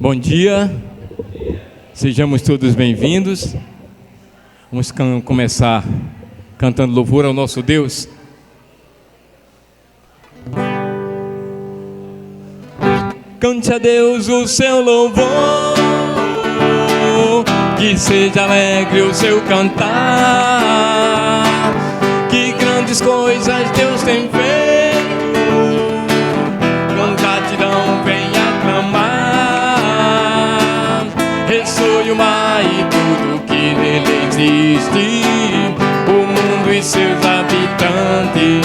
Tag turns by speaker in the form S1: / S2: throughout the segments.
S1: Bom dia, sejamos todos bem-vindos. Vamos começar cantando louvor ao nosso Deus. Cante a Deus o seu louvor, que seja alegre o seu cantar, que grandes coisas Deus tem feito, com gratidão venha clamar. Ressoe o mar e tudo que nele existe, o mundo e seus habitantes.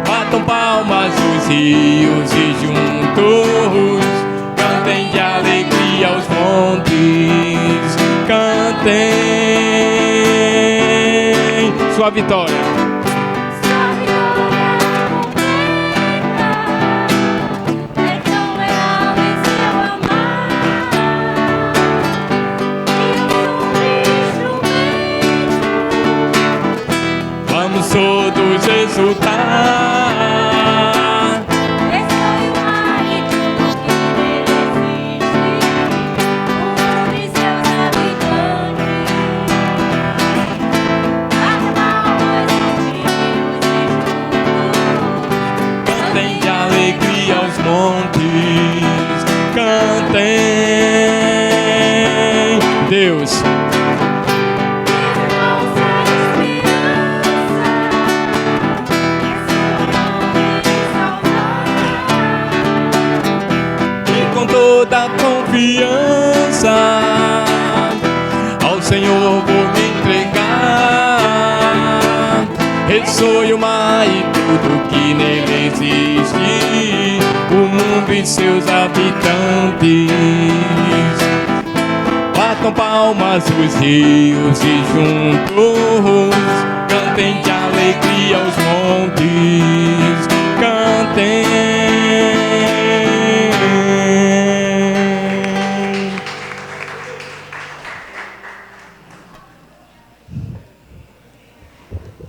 S1: Batam palmas os rios e juntos cantem de alegria aos montes. Cantem sua vitória. Todos exultar.
S2: Ressoe o mar e tudo que nele existe, o mundo e seus habitantes. Batam palmas os rios e juntos
S1: Cantem de alegria aos montes. Cantem. Deus. Toda confiança ao Senhor vou me entregar. Ressoe o mar e tudo que nele existe, o mundo e seus habitantes. Batam palmas os rios e juntos cantem de alegria aos montes. Cantem.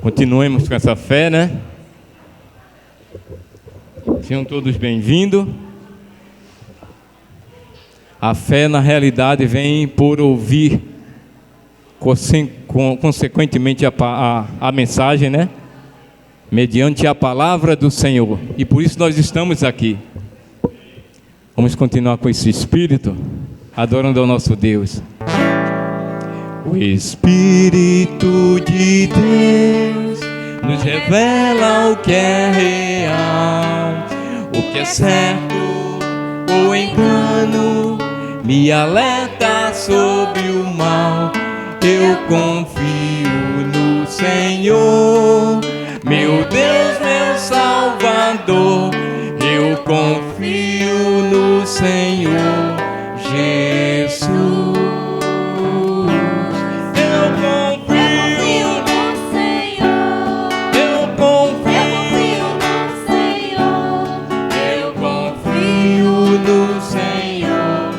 S1: Continuemos com essa fé, né? Sejam todos bem-vindos. A fé, na realidade, vem por ouvir, consequentemente, a mensagem, né? Mediante a palavra do Senhor. E por isso nós estamos aqui. Vamos continuar com esse espírito, adorando ao nosso Deus. O Espírito de Deus nos revela o que é real, o que é certo ou engano, me alerta sobre o mal. Eu confio no Senhor, meu Deus, meu Salvador. Eu confio no Senhor Jesus.
S2: no Senhor.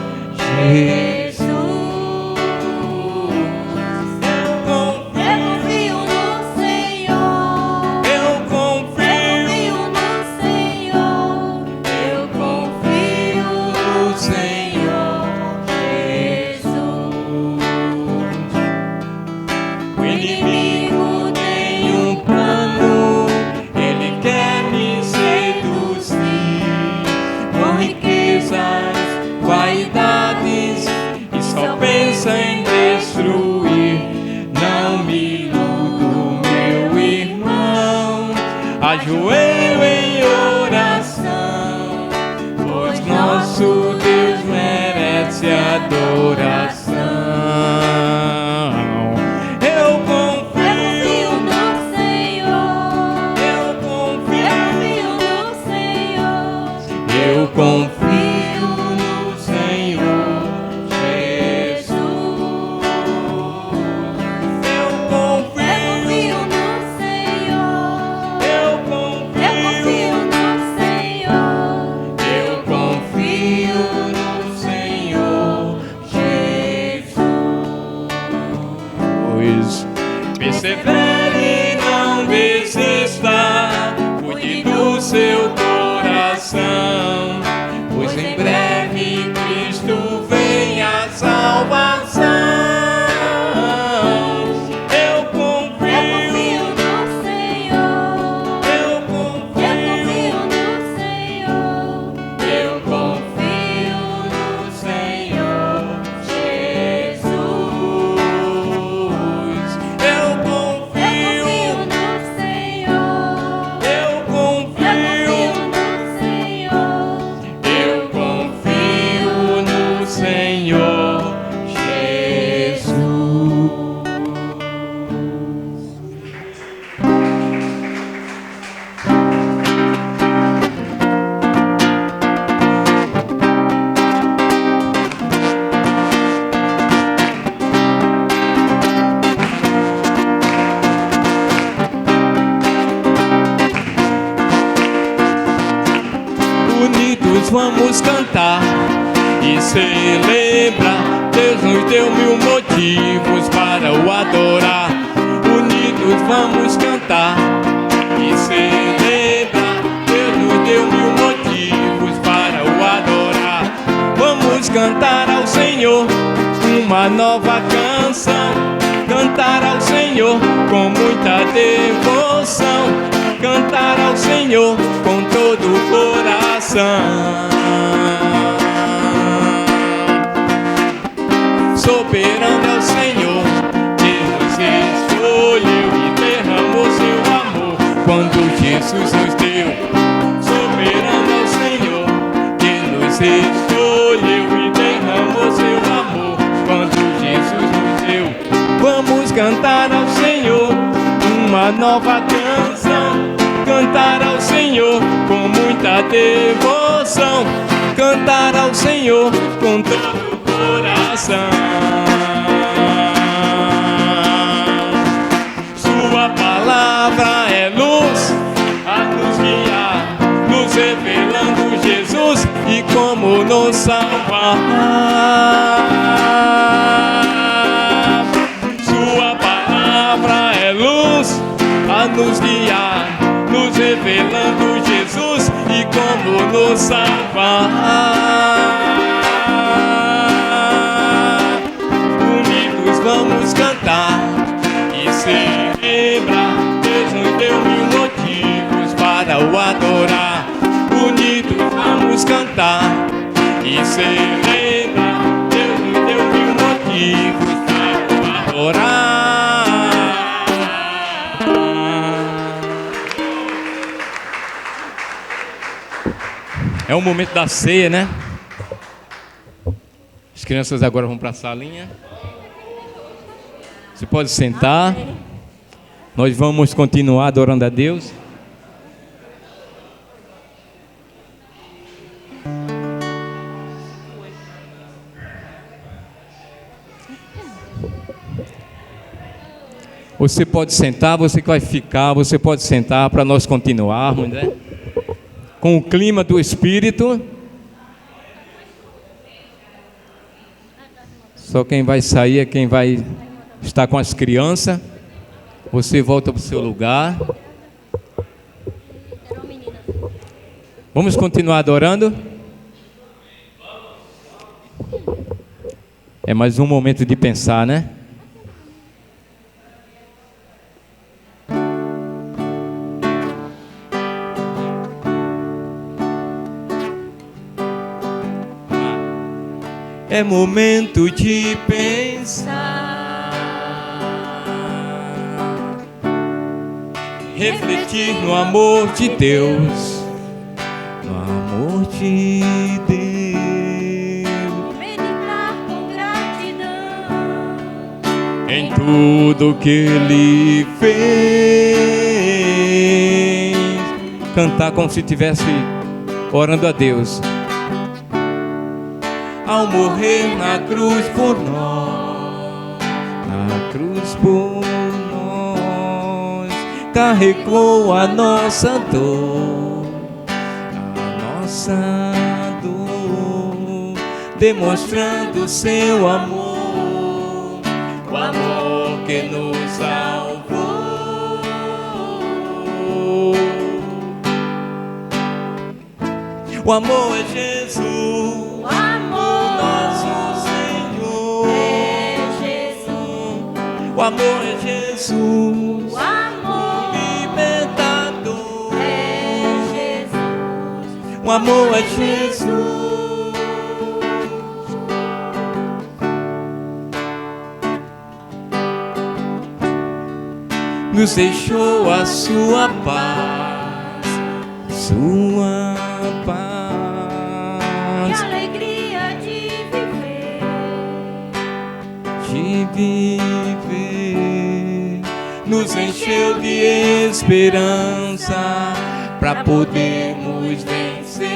S1: Unidos vamos cantar e celebrar. Deus nos deu 1000 motivos para o adorar. Unidos vamos cantar e celebrar. Deus nos deu 1000 motivos para o adorar. Vamos cantar ao Senhor uma nova canção. Cantar ao Senhor com muita devoção. Cantar ao Senhor com todo o coração. Soberano é o Senhor, que nos escolheu e derramou seu amor quando Jesus nos deu. Soberano é o Senhor, que nos escolheu e derramou seu amor quando Jesus nos deu. Vamos cantar ao Senhor uma nova canção. Cantar ao Senhor com muita devoção. Cantar ao Senhor com todo o coração. Sua palavra é luz a nos guiar, nos revelando Jesus e como nos salvar. Sua palavra é luz a nos guiar, nos revelando Jesus e como nos salvar. Unidos vamos cantar e celebrar. Deus nos deu 1000 motivos para o adorar. Unidos vamos cantar e celebrar. Deus nos deu 1000 motivos para o adorar. É o momento da ceia, né? As crianças agora vão para a salinha. Você pode sentar. Nós vamos continuar adorando a Deus. Você pode sentar, você que vai ficar, você pode sentar para nós continuarmos, né? Com o clima do Espírito. Só quem vai sair é quem vai estar com as crianças. Você volta para o seu lugar. Vamos continuar adorando? É mais um momento de pensar, né? É momento de pensar, refletir no amor de Deus, no amor de Deus,
S2: meditar com gratidão
S1: em tudo que Ele fez. Cantar como se estivesse orando a Deus. Ao morrer na cruz por nós, na cruz por nós, carregou a nossa dor, demonstrando seu amor, o amor que nos salvou. O amor é Jesus. O amor é Jesus,
S2: o amor
S1: libertador.
S2: é Jesus,
S1: O amor é Jesus. Nos deixou a sua paz, sua paz.
S2: e alegria de
S1: viver, nos encheu de esperança para podermos vencer.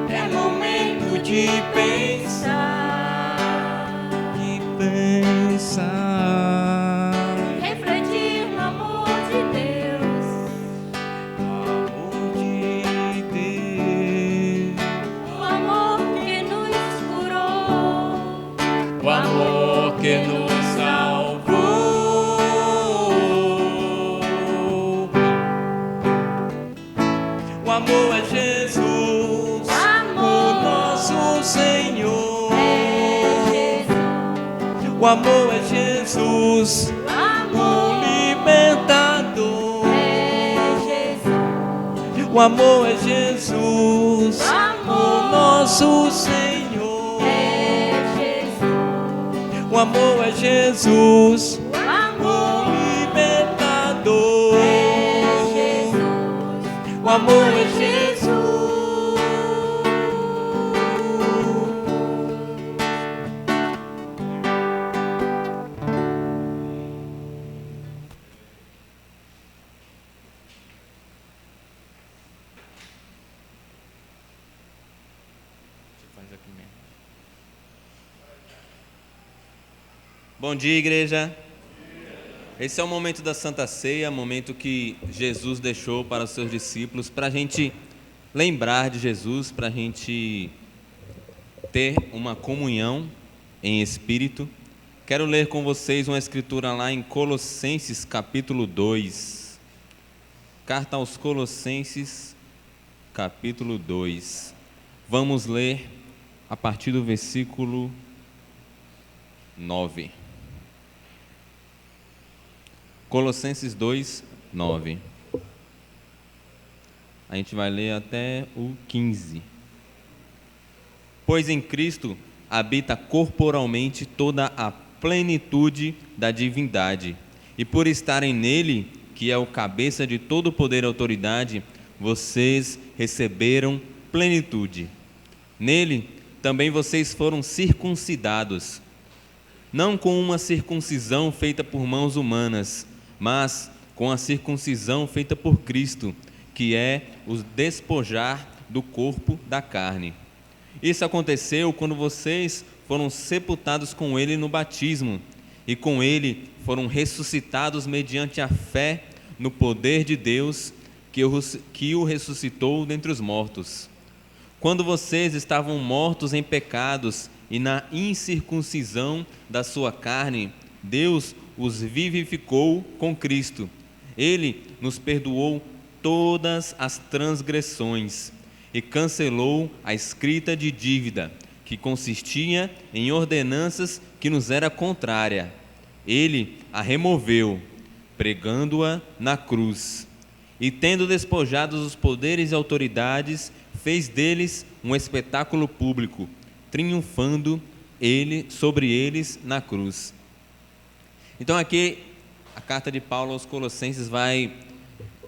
S1: É momento de pensar, amor é Jesus,
S2: o
S1: o
S2: amor
S1: libertador.
S2: é Jesus,
S1: O amor é Jesus,
S2: o amor
S1: o nosso Senhor.
S2: é Jesus,
S1: O amor é Jesus,
S2: o amor
S1: o libertador.
S2: é Jesus,
S1: O amor é Jesus. Bom dia, igreja. Esse é o momento da Santa Ceia, momento que Jesus deixou para os seus discípulos, para a gente lembrar de Jesus, para a gente ter uma comunhão em espírito. Quero ler com vocês uma escritura lá em Colossenses capítulo 2. Carta aos Colossenses capítulo 2. Vamos ler a partir do versículo 9. Colossenses 2, 9. A gente vai ler até o 15. Pois em Cristo habita corporalmente toda a plenitude da divindade, e por estarem nele, que é o cabeça de todo poder e autoridade, vocês receberam plenitude. Nele também vocês foram circuncidados, não com uma circuncisão feita por mãos humanas, mas com a circuncisão feita por Cristo, que é o despojar do corpo da carne. Isso aconteceu quando vocês foram sepultados com Ele no batismo, e com Ele foram ressuscitados mediante a fé no poder de Deus que o ressuscitou dentre os mortos. Quando vocês estavam mortos em pecados e na incircuncisão da sua carne, Deus os vivificou com Cristo. Ele nos perdoou todas as transgressões e cancelou a escrita de dívida, que consistia em ordenanças que nos era contrária. Ele a removeu, pregando-a na cruz. E tendo despojado os poderes e autoridades, fez deles um espetáculo público, triunfando sobre eles na cruz. Então aqui a carta de Paulo aos Colossenses vai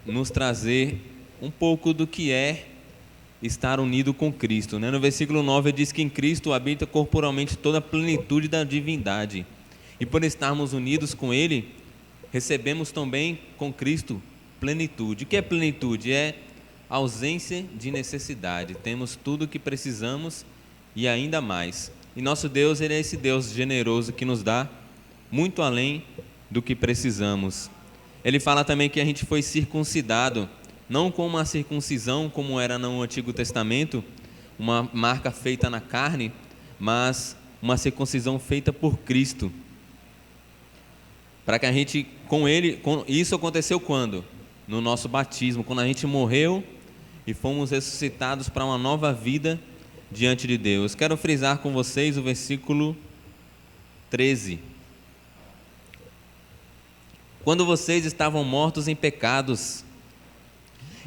S1: nos trazer um pouco do que é estar unido com Cristo, né? No versículo 9 diz que em Cristo habita corporalmente toda a plenitude da divindade, e por estarmos unidos com Ele, recebemos também com Cristo plenitude. O que é plenitude? É ausência de necessidade. Temos tudo o que precisamos e ainda mais. E nosso Deus, Ele é esse Deus generoso que nos dá muito além do que precisamos. Ele fala também que a gente foi circuncidado, não com uma circuncisão como era no Antigo Testamento, uma marca feita na carne, mas uma circuncisão feita por Cristo. Para que a gente, isso aconteceu quando? No nosso batismo, quando a gente morreu e fomos ressuscitados para uma nova vida diante de Deus. Quero frisar com vocês o versículo 13. Quando vocês estavam mortos em pecados.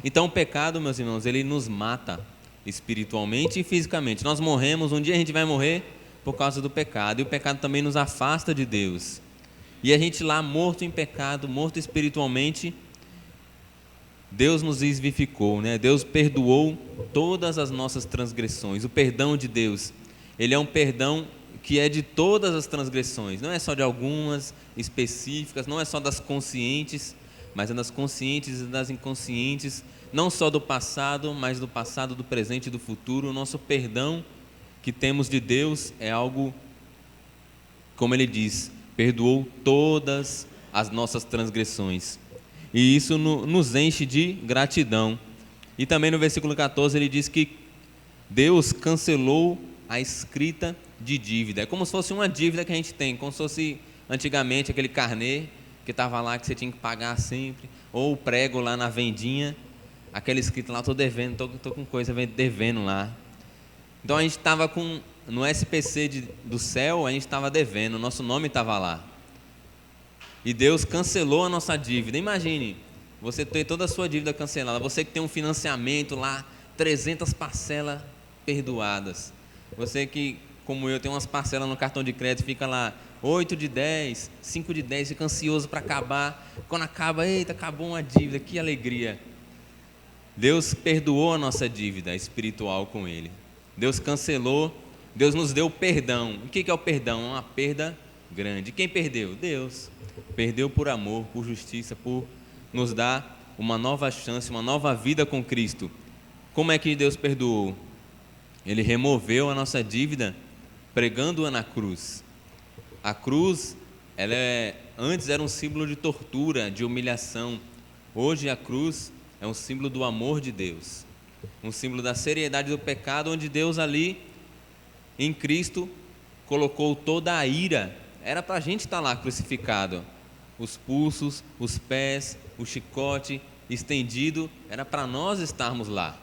S1: Então o pecado, meus irmãos, ele nos mata espiritualmente e fisicamente. Nós morremos, um dia a gente vai morrer por causa do pecado, e o pecado também nos afasta de Deus. E a gente lá morto em pecado, morto espiritualmente, Deus nos vivificou, né? Deus perdoou todas as nossas transgressões. O perdão de Deus, ele é um perdão que é de todas as transgressões, não é só de algumas específicas, não é só das conscientes, mas é das conscientes e das inconscientes, não só do passado, mas do passado, do presente e do futuro. O nosso perdão que temos de Deus é algo, como ele diz, perdoou todas as nossas transgressões. E isso nos enche de gratidão. E também no versículo 14 ele diz que Deus cancelou a escrita de dívida. É como se fosse uma dívida que a gente tem, como se fosse antigamente aquele carnê que estava lá, que você tinha que pagar sempre, ou o prego lá na vendinha, aquele escrito lá, estou devendo, estou com coisa devendo lá. Então a gente estava com
S3: no SPC do céu, a gente estava devendo, nosso nome estava lá. E Deus cancelou a nossa dívida. Imagine, você ter toda a sua dívida cancelada, você que tem um financiamento lá, 300 parcelas perdoadas. Você que, como eu, tem umas parcelas no cartão de crédito, fica lá 8 de 10, 5 de 10, fica ansioso para acabar. Quando acaba, eita, acabou uma dívida, que alegria. Deus perdoou a nossa dívida espiritual com Ele. Deus cancelou, Deus nos deu perdão. O que é o perdão? É uma perda grande. Quem perdeu? Deus. Perdeu por amor, por justiça, por nos dar uma nova chance, uma nova vida com Cristo. Como é que Deus perdoou? Ele removeu a nossa dívida pregando-a na cruz. A cruz, antes era um símbolo de tortura, de humilhação. Hoje a cruz é um símbolo do amor de Deus, um símbolo da seriedade do pecado, onde Deus ali, em Cristo, colocou toda a ira. Era para a gente estar lá crucificado. Os pulsos, os pés, o chicote estendido, era para nós estarmos lá.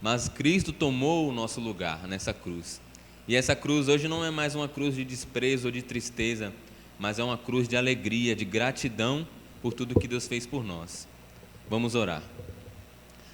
S3: Mas Cristo tomou o nosso lugar nessa cruz. E essa cruz hoje não é mais uma cruz de desprezo ou de tristeza, mas é uma cruz de alegria, de gratidão por tudo que Deus fez por nós. Vamos orar.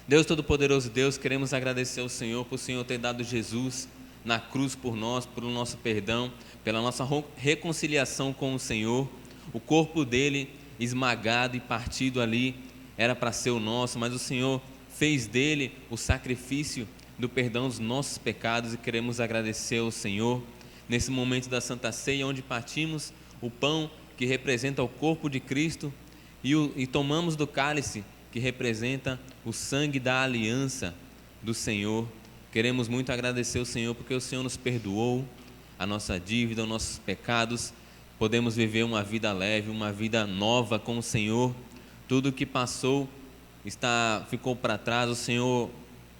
S3: Deus Todo-Poderoso, Deus, queremos agradecer ao Senhor por o Senhor ter dado Jesus na cruz por nós, pelo nosso perdão, pela nossa reconciliação com o Senhor. O corpo dele esmagado e partido ali era para ser o nosso, mas o Senhor fez dele o sacrifício do perdão dos nossos pecados, e queremos agradecer ao Senhor nesse momento da Santa Ceia, onde partimos o pão que representa o corpo de Cristo e tomamos do cálice que representa o sangue da aliança do Senhor. Queremos muito agradecer ao Senhor porque o Senhor nos perdoou a nossa dívida, os nossos pecados. Podemos viver uma vida leve, uma vida nova com o Senhor. Tudo que passou ficou para trás. O Senhor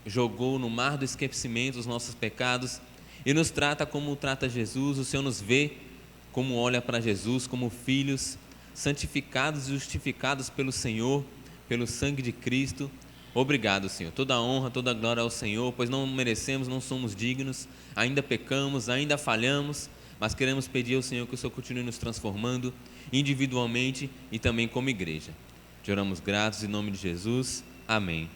S3: jogou no mar do esquecimento os nossos pecados e nos trata como trata Jesus. O Senhor nos vê como olha para Jesus, como filhos santificados e justificados pelo Senhor, pelo sangue de Cristo. Obrigado, Senhor. Toda a honra, toda a glória ao Senhor, pois não merecemos, não somos dignos, ainda pecamos, ainda falhamos, mas queremos pedir ao Senhor que o Senhor continue nos transformando individualmente e também como igreja. Te oramos gratos em nome de Jesus. Amém.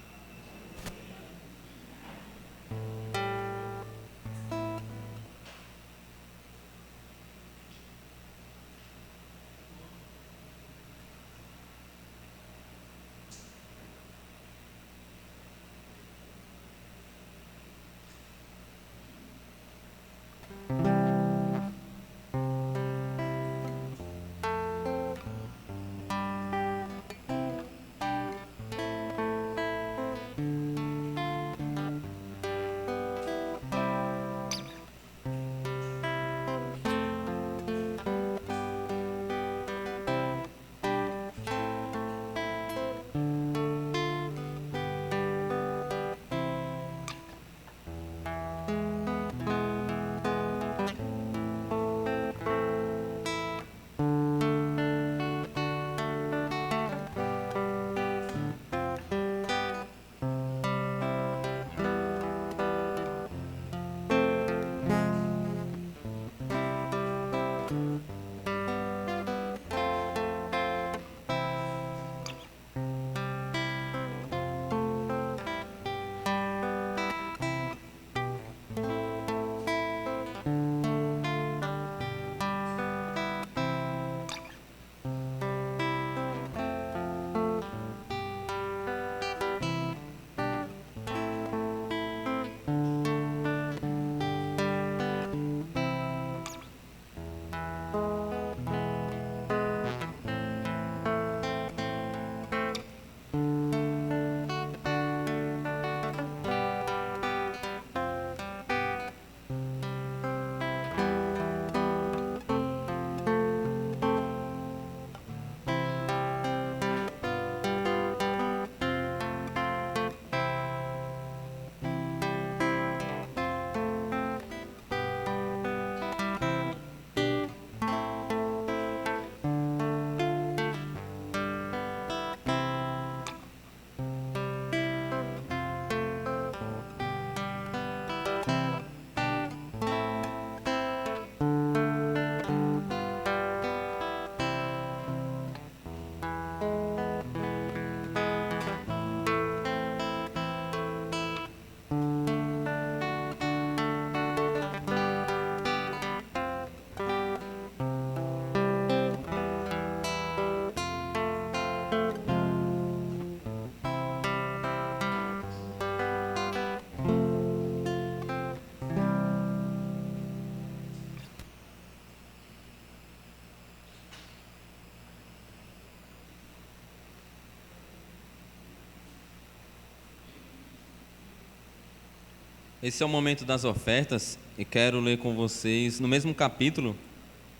S3: Esse é o momento das ofertas e quero ler com vocês no mesmo capítulo,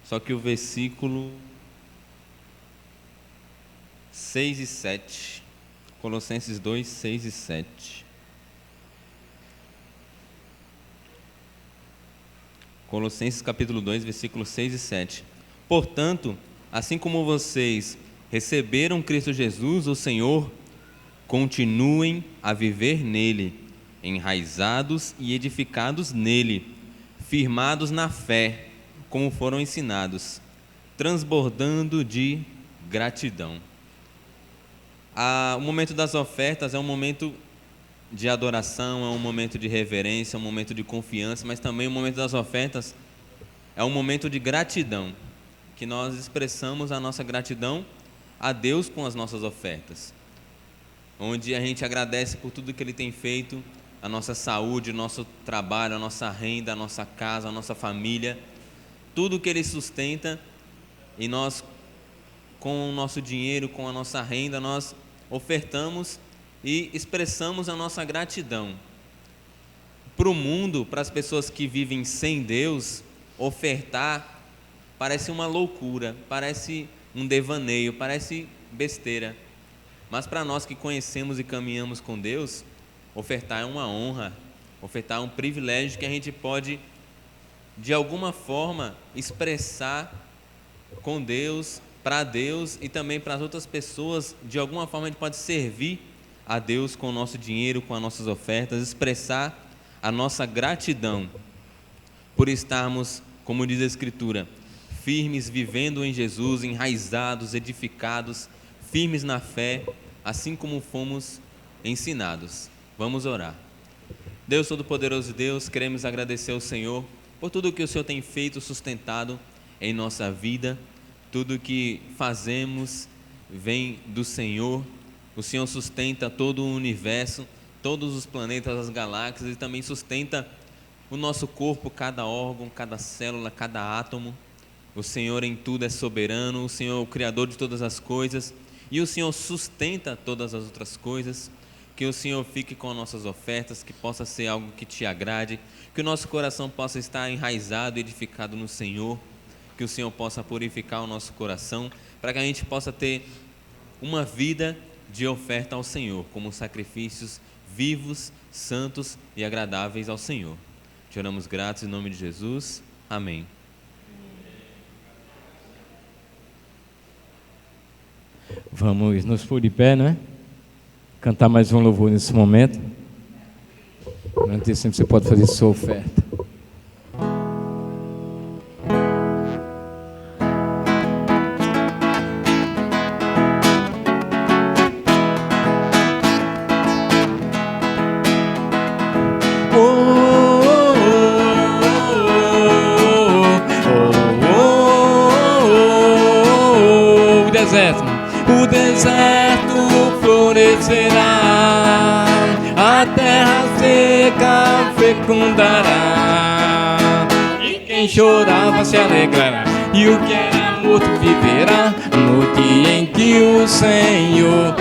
S3: só que o versículo 6 e 7. Colossenses 2, 6 e 7. Colossenses capítulo 2, versículos 6 e 7. Portanto, assim como vocês receberam Cristo Jesus, o Senhor, continuem a viver nele, enraizados e edificados nele, firmados na fé, como foram ensinados, transbordando de gratidão. O momento das ofertas é um momento de adoração, é um momento de reverência, é um momento de confiança, mas também o momento das ofertas é um momento de gratidão, que nós expressamos a nossa gratidão a Deus com as nossas ofertas, onde a gente agradece por tudo que Ele tem feito, a nossa saúde, o nosso trabalho, a nossa renda, a nossa casa, a nossa família, tudo que Ele sustenta, e nós, com o nosso dinheiro, com a nossa renda, nós ofertamos e expressamos a nossa gratidão. Para o mundo, para as pessoas que vivem sem Deus, ofertar parece uma loucura, parece um devaneio, parece besteira. Mas para nós que conhecemos e caminhamos com Deus, ofertar é uma honra, ofertar é um privilégio que a gente pode, de alguma forma, expressar com Deus, para Deus e também para as outras pessoas. De alguma forma a gente pode servir a Deus com o nosso dinheiro, com as nossas ofertas, expressar a nossa gratidão por estarmos, como diz a Escritura, firmes, vivendo em Jesus, enraizados, edificados, firmes na fé, assim como fomos ensinados. Vamos orar. Deus Todo-Poderoso, Deus, queremos agradecer ao Senhor por tudo que o Senhor tem feito, sustentado em nossa vida. Tudo que fazemos vem do Senhor. O Senhor sustenta todo o universo, todos os planetas, as galáxias, e também sustenta o nosso corpo, cada órgão, cada célula, cada átomo. O Senhor em tudo é soberano, o Senhor é o Criador de todas as coisas, e o Senhor sustenta todas as outras coisas. Que o Senhor fique com as nossas ofertas, que possa ser algo que te agrade, que o nosso coração possa estar enraizado e edificado no Senhor, que o Senhor possa purificar o nosso coração, para que a gente possa ter uma vida de oferta ao Senhor, como sacrifícios vivos, santos e agradáveis ao Senhor. Te oramos gratos em nome de Jesus. Amém.
S1: Vamos nos pôr de pé, não é? Cantar mais um louvor nesse momento. Durante esse tempo você pode fazer sua oferta. O deserto florescerá, a terra seca fecundará, e quem chorava se alegrará, e o que era morto viverá, no dia em que o Senhor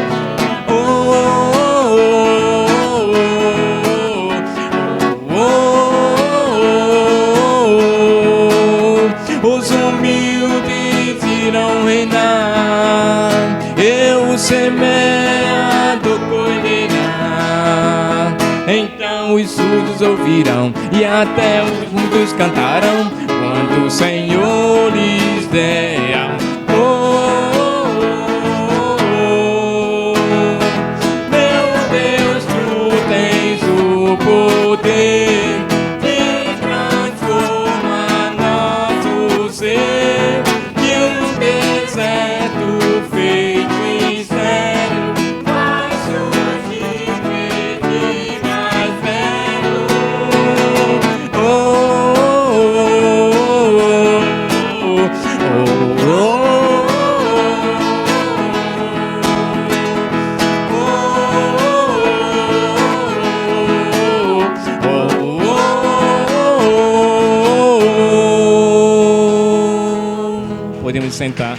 S1: os humildes irão reinar, o semeado colherá. Então os surdos ouvirão e até os mudos cantarão quando o Senhor lhes der. Meu Deus, tu tens o poder de transformar nosso ser, que o deserto feito em Vamos sentar.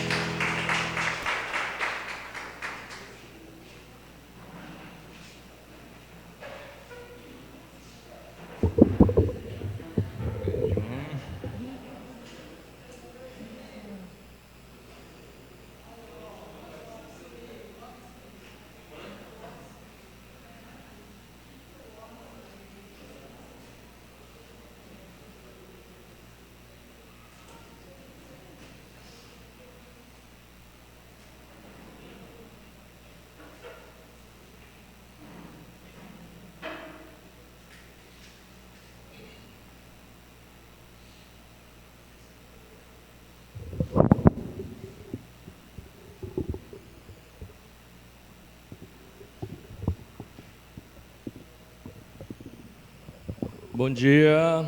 S1: Bom dia.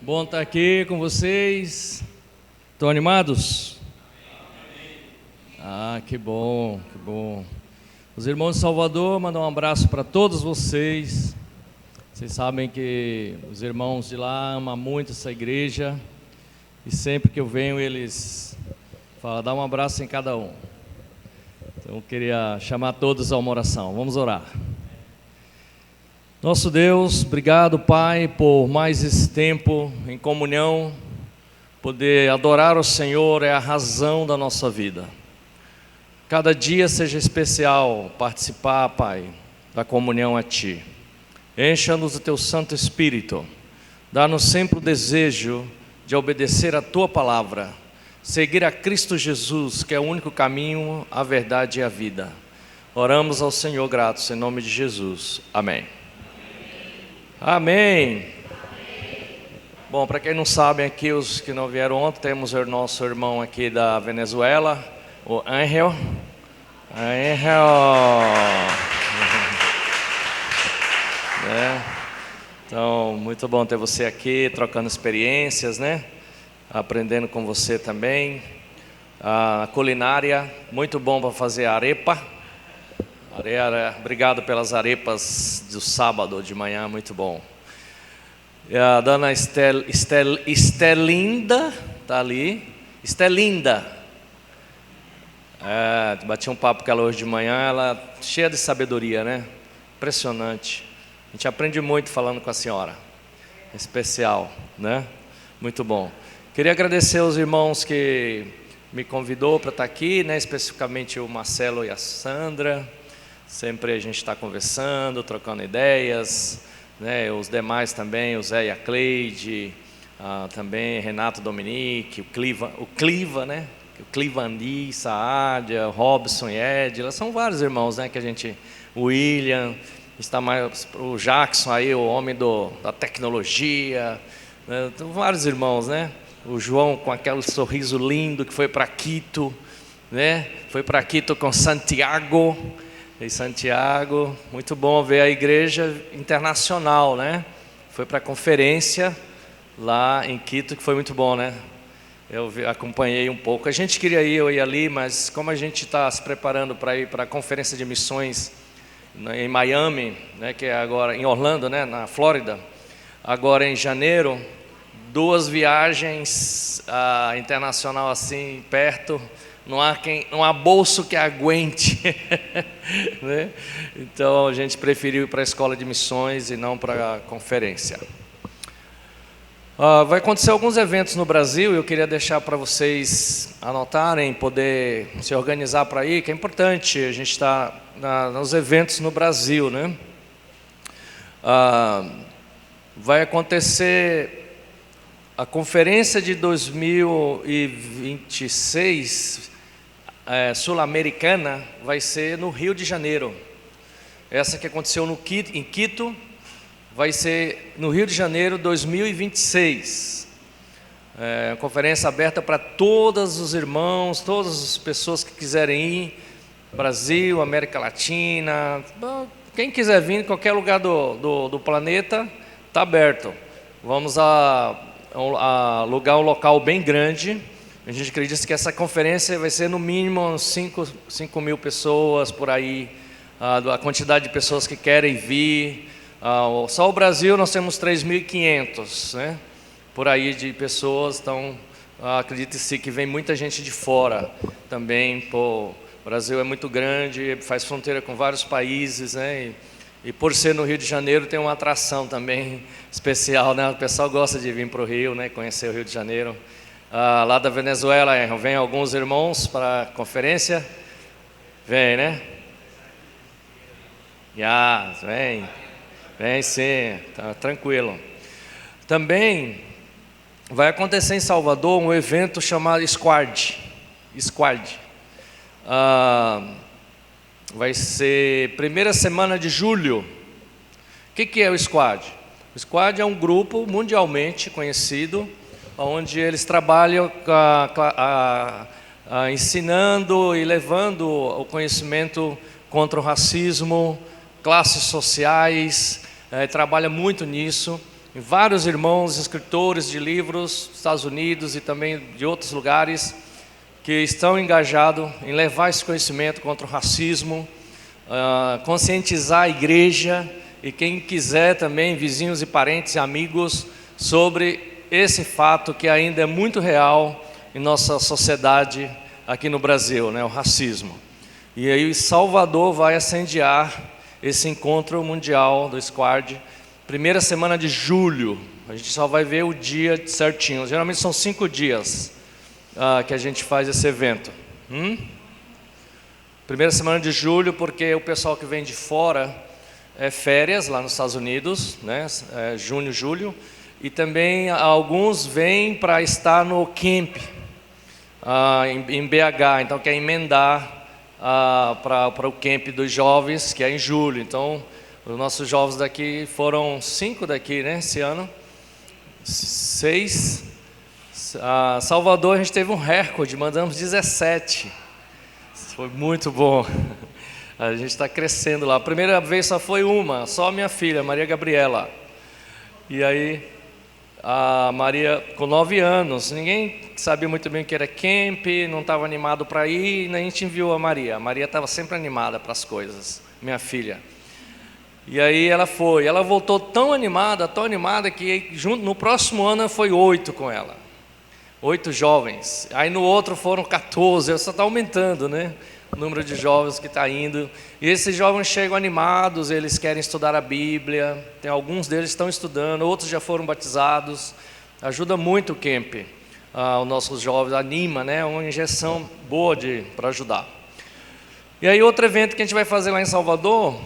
S1: Bom estar aqui com vocês. Estão animados? Ah, que bom, que bom. Os irmãos de Salvador mandam um abraço para todos vocês. Vocês sabem que os irmãos de lá amam muito essa igreja. E sempre que eu venho, eles falam, dá um abraço em cada um. Então eu queria chamar todos a uma oração. Vamos orar. Nosso Deus, obrigado, Pai, por mais esse tempo em comunhão. Poder adorar o Senhor é a razão da nossa vida. Cada dia seja especial participar, Pai, da comunhão a Ti. Encha-nos do Teu Santo Espírito. Dá-nos sempre o desejo de obedecer a Tua palavra. Seguir a Cristo Jesus, que é o único caminho, a verdade e a vida. Oramos ao Senhor gratos, em nome de Jesus. Amém. Amém. Bom, para quem não sabe aqui, os que não vieram ontem, temos o nosso irmão aqui da Venezuela, o Ángel. Então, muito bom ter você aqui, trocando experiências, né? Aprendendo com você também. A culinária, muito bom para fazer arepa. Obrigado pelas arepas do sábado de manhã, muito bom. E a dona Estelinda está ali. Estelinda. Bati um papo com ela hoje de manhã, ela cheia de sabedoria, né? Impressionante. A gente aprende muito falando com a senhora. Especial, né? Muito bom. Queria agradecer aos irmãos que me convidou para estar aqui, né? Especificamente o Marcelo e a Sandra. Sempre a gente está conversando, trocando ideias, né? Os demais também, o Zé e a Cleide, também Renato Dominique, o Cliva, né? O Clivandi, Saadia, Robson e Edila, são vários irmãos, né? Que a gente, o William, está mais, o Jackson aí, o homem da tecnologia, né? Então, vários irmãos, né? O João com aquele sorriso lindo que foi para Quito, né? Foi para Quito com Santiago. Em Santiago, muito bom ver a igreja internacional, né? Foi para a conferência lá em Quito, que foi muito bom, né? Eu acompanhei um pouco. A gente queria ir, eu ia ali, mas como a gente está se preparando para ir para a conferência de missões em Miami, né? Que é agora em Orlando, né? Na Flórida, agora em janeiro, 2 viagens internacional assim perto. Não há bolso que aguente, né? Então a gente preferiu ir para a escola de missões e não para a conferência. Vai acontecer alguns eventos no Brasil e eu queria deixar para vocês anotarem, poder se organizar para ir, que é importante a gente estar nos eventos no Brasil, né? Vai acontecer a conferência de 2026 sul-americana, vai ser no Rio de Janeiro. Essa que aconteceu em Quito, vai ser no Rio de Janeiro 2026. Conferência aberta para todos os irmãos, todas as pessoas que quiserem ir, Brasil, América Latina, quem quiser vir, em qualquer lugar do planeta, está aberto. Vamos alugar um local bem grande. A gente acredita que essa conferência vai ser no mínimo 5 mil pessoas por aí, a quantidade de pessoas que querem vir. Só o Brasil nós temos 3.500, né? Por aí de pessoas, então
S4: Acredite-se que vem muita gente de fora também. Pô, o Brasil é muito grande, faz fronteira com vários países, né? E por ser no Rio de Janeiro tem uma atração também especial, né? O pessoal gosta de vir para o Rio, né? Conhecer o Rio de Janeiro. Lá da Venezuela vem alguns irmãos para a conferência. Vem, né? Vem sim, tá tranquilo. Também vai acontecer em Salvador um evento chamado Squad. Vai ser primeira semana de julho. O que é o Squad? O Squad é um grupo mundialmente conhecido, onde eles trabalham ensinando e levando o conhecimento contra o racismo, classes sociais, trabalha muito nisso. E vários irmãos, escritores de livros, dos Estados Unidos e também de outros lugares, que estão engajados em levar esse conhecimento contra o racismo, conscientizar a igreja e quem quiser também, vizinhos e parentes e amigos, sobre esse fato que ainda é muito real em nossa sociedade aqui no Brasil, né, o racismo. E aí Salvador vai incendiar esse encontro mundial do Squad, primeira semana de julho. A gente só vai ver o dia certinho. Geralmente são 5 dias que a gente faz esse evento. Primeira semana de julho, porque o pessoal que vem de fora é férias lá nos Estados Unidos, né? Junho, julho. E também alguns vêm para estar no camp em BH, então quer emendar para o camp dos jovens, que é em julho. Então, os nossos jovens daqui foram 5 daqui, né, esse ano. 6. Salvador, a gente teve um recorde, mandamos 17. Foi muito bom. A gente está crescendo lá. A primeira vez só foi só a minha filha, Maria Gabriela. E aí, a Maria com 9 anos, ninguém sabia muito bem o que era camp, não estava animado para ir, nem a gente enviou a Maria. A Maria estava sempre animada para as coisas, minha filha. E aí ela foi, ela voltou tão animada que no próximo ano foi 8 com ela. 8 jovens. Aí no outro foram 14, só está aumentando, né? O número de jovens que está indo. E esses jovens chegam animados, eles querem estudar a Bíblia. Tem alguns deles que estão estudando, outros já foram batizados. Ajuda muito o camp. Os nossos jovens anima, né? Uma injeção boa para ajudar. E aí outro evento que a gente vai fazer lá em Salvador,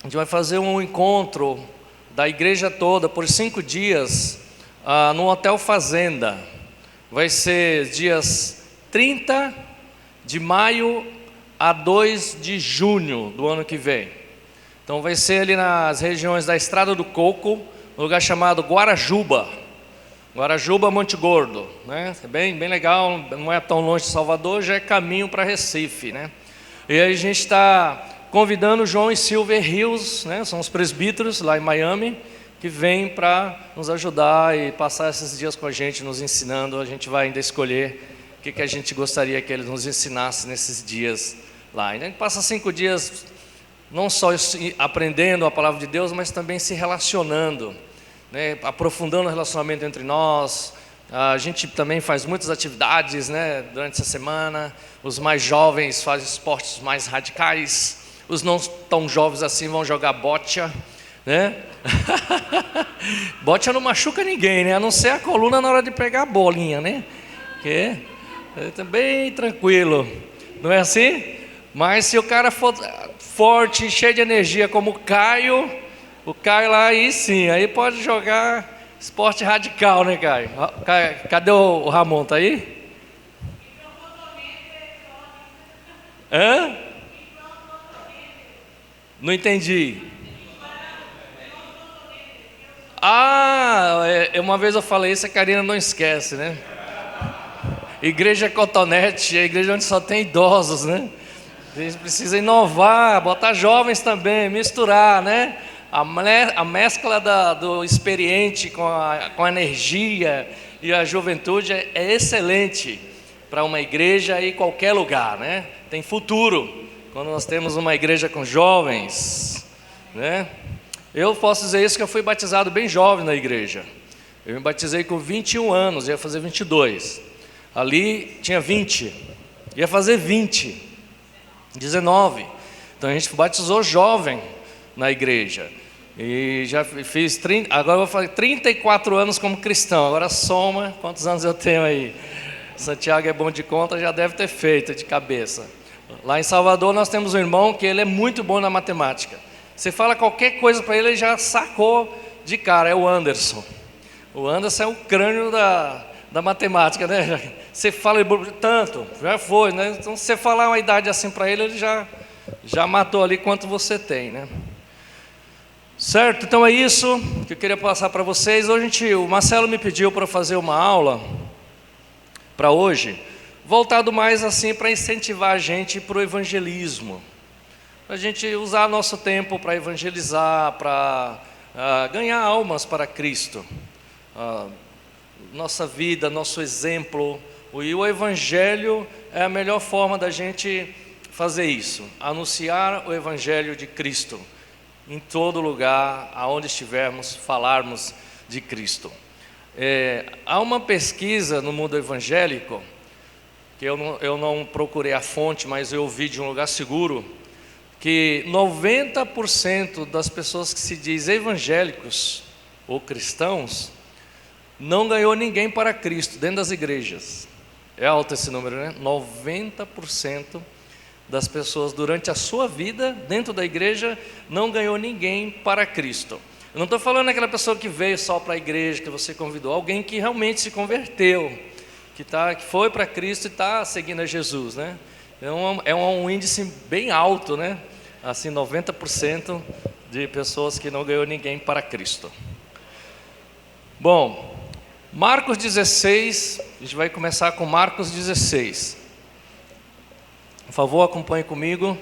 S4: a gente vai fazer um encontro da igreja toda por 5 dias no Hotel Fazenda. Vai ser dias 30 de maio a 2 de junho do ano que vem. Então vai ser ali nas regiões da Estrada do Coco, um lugar chamado Guarajuba, Monte Gordo, né? É bem legal, não é tão longe de Salvador, já é caminho para Recife, né? E aí a gente está convidando João e Silver Hills, né? São os presbíteros lá em Miami, que vêm para nos ajudar e passar esses dias com a gente, nos ensinando. A gente vai ainda escolher o que a gente gostaria que eles nos ensinassem nesses dias lá. E a gente passa 5 dias não só aprendendo a palavra de Deus, mas também se relacionando, né? Aprofundando o relacionamento entre nós. A gente também faz muitas atividades, né, durante essa semana. Os mais jovens fazem esportes mais radicais. Os não tão jovens assim vão jogar bocha, né? Bocha não machuca ninguém, né? A não ser a coluna na hora de pegar a bolinha, né? Que é bem tranquilo, não é assim? Mas se o cara for forte, cheio de energia como o Caio lá, aí sim, aí pode jogar esporte radical, né, Caio? Cadê o Ramon? Tá aí? Hã? Não entendi. Uma vez eu falei isso, a Karina não esquece, né? Igreja Cotonete, a igreja onde só tem idosos, né? A gente precisa inovar, botar jovens também, misturar, né? A mescla do experiente com a energia e a juventude é excelente para uma igreja e qualquer lugar, né? Tem futuro quando nós temos uma igreja com jovens, né? Eu posso dizer isso, que eu fui batizado bem jovem na igreja. Eu me batizei com 21 anos, ia fazer 22. Ali tinha 20, ia fazer 20, 19. Então a gente batizou jovem na igreja. E já fiz 30, agora eu vou fazer 34 anos como cristão. Agora soma quantos anos eu tenho aí. Santiago é bom de conta, já deve ter feito de cabeça. Lá em Salvador nós temos um irmão que ele é muito bom na matemática. Você fala qualquer coisa para ele, ele já sacou de cara, é o Anderson. O Anderson é o crânio da matemática, né? Você fala tanto, já foi, né? Então se você falar uma idade assim para ele, ele já matou ali quanto você tem, né? Certo? Então é isso que eu queria passar para vocês. Hoje o Marcelo me pediu para fazer uma aula para hoje, voltado mais assim para incentivar a gente para o evangelismo. Para a gente usar nosso tempo para evangelizar, para ganhar almas para Cristo. Nossa vida, nosso exemplo. E o evangelho é a melhor forma da gente fazer isso. Anunciar o evangelho de Cristo. Em todo lugar, aonde estivermos, falarmos de Cristo. Há uma pesquisa no mundo evangélico, que eu não procurei a fonte, mas eu ouvi de um lugar seguro, que 90% das pessoas que se dizem evangélicos ou cristãos, não ganhou ninguém para Cristo dentro das igrejas. É alto esse número, né? 90% das pessoas durante a sua vida dentro da igreja não ganhou ninguém para Cristo. Eu não estou falando daquela pessoa que veio só para a igreja, que você convidou, alguém que realmente se converteu, que foi para Cristo e está seguindo a Jesus, né? É um índice bem alto, né? Assim, 90% de pessoas que não ganhou ninguém para Cristo. Bom, Marcos 16, a gente vai começar com Marcos 16. Por favor, acompanhe comigo.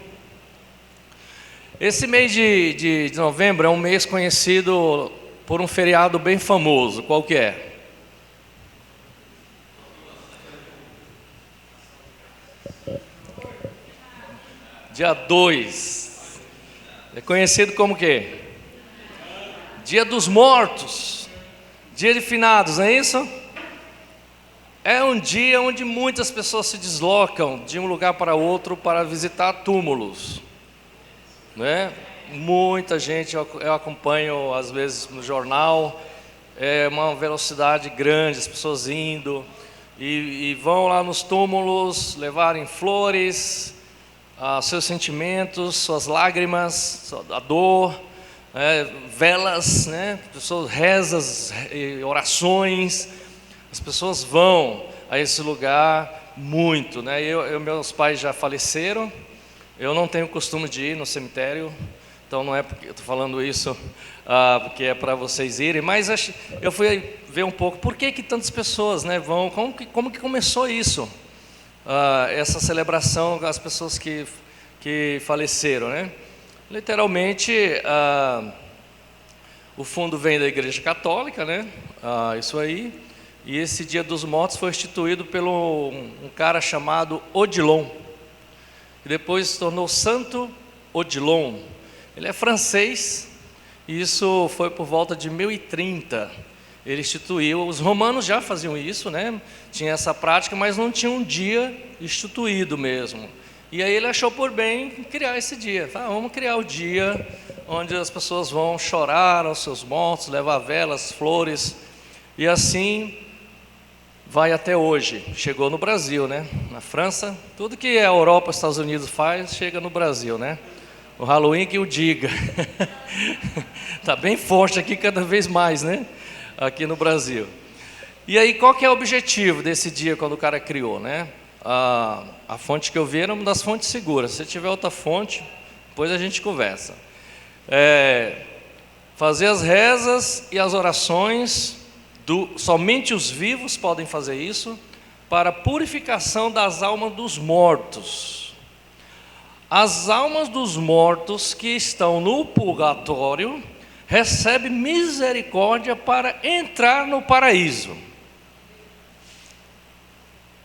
S4: Esse mês de novembro é um mês conhecido por um feriado bem famoso. Qual que é? Dia 2. É conhecido como o quê? Dia dos Mortos. Dia de Finados, não é isso? É um dia onde muitas pessoas se deslocam de um lugar para outro para visitar túmulos, né? Muita gente, eu acompanho às vezes no jornal, é uma velocidade grande, as pessoas indo e vão lá nos túmulos levarem flores, seus sentimentos, suas lágrimas, a dor, velas, né? Pessoas rezas, orações. As pessoas vão a esse lugar muito, né? Meus pais já faleceram, eu não tenho costume de ir no cemitério, então não é porque eu estou falando isso porque é para vocês irem, mas eu fui ver um pouco por que tantas pessoas, né, vão, como que começou isso, essa celebração das pessoas que faleceram, né? Literalmente, o fundo vem da Igreja Católica, né? Isso aí. E esse Dia dos Mortos foi instituído por um cara chamado Odilon, que depois se tornou Santo Odilon. Ele é francês, e isso foi por volta de 1030. Ele instituiu, os romanos já faziam isso, né? Tinha essa prática, mas não tinha um dia instituído mesmo. E aí ele achou por bem criar esse dia. Vamos criar o dia onde as pessoas vão chorar aos seus mortos, levar velas, flores, e assim vai até hoje. Chegou no Brasil, né? Na França, tudo que a Europa, Estados Unidos faz, chega no Brasil, né? O Halloween que o diga. Tá bem forte aqui cada vez mais, né? Aqui no Brasil. E aí, qual que é o objetivo desse dia quando o cara criou, né? A fonte que eu vi era uma das fontes seguras. Se tiver outra fonte, depois a gente conversa. Fazer as rezas e as orações, somente os vivos podem fazer isso, para a purificação das almas dos mortos. As almas dos mortos que estão no purgatório recebem misericórdia para entrar no paraíso.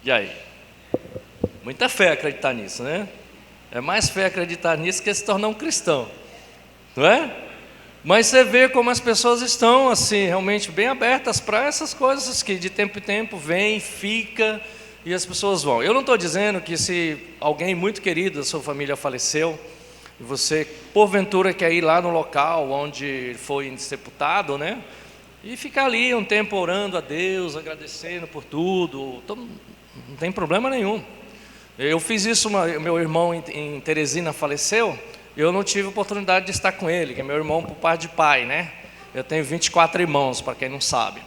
S4: E aí? Muita fé acreditar nisso, né? É mais fé acreditar nisso que se tornar um cristão, não é? Mas você vê como as pessoas estão assim, realmente bem abertas para essas coisas que de tempo em tempo vem, fica e as pessoas vão. Eu não estou dizendo que se alguém muito querido da sua família faleceu, e você porventura quer ir lá no local onde foi sepultado, né? E ficar ali um tempo orando a Deus, agradecendo por tudo, não tem problema nenhum. Eu fiz isso, meu irmão em Teresina faleceu, eu não tive oportunidade de estar com ele, que é meu irmão por parte de pai, né? Eu tenho 24 irmãos, para quem não sabe.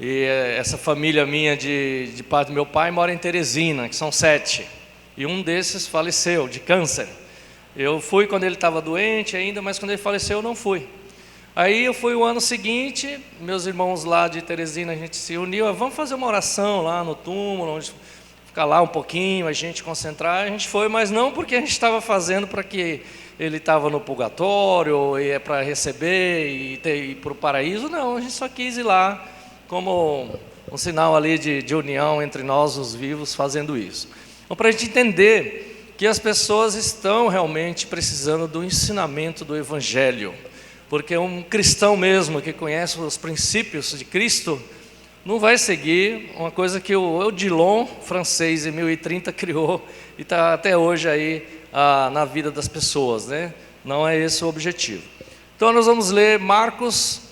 S4: E essa família minha de parte do meu pai mora em Teresina, que são 7. E um desses faleceu de câncer. Eu fui quando ele estava doente ainda, mas quando ele faleceu eu não fui. Aí eu fui o ano seguinte, meus irmãos lá de Teresina, a gente se uniu, vamos fazer uma oração lá no túmulo, onde ficar lá um pouquinho, a gente concentrar, a gente foi, mas não porque a gente estava fazendo para que ele estava no purgatório, e é para receber e ir para o paraíso, não, a gente só quis ir lá como um sinal ali de união entre nós, os vivos, fazendo isso. Então, para a gente entender que as pessoas estão realmente precisando do ensinamento do Evangelho, porque um cristão mesmo que conhece os princípios de Cristo, não vai seguir uma coisa que o Odilon, francês, em 1030 criou e está até hoje aí na vida das pessoas, né? Não é esse o objetivo. Então nós vamos ler Marcos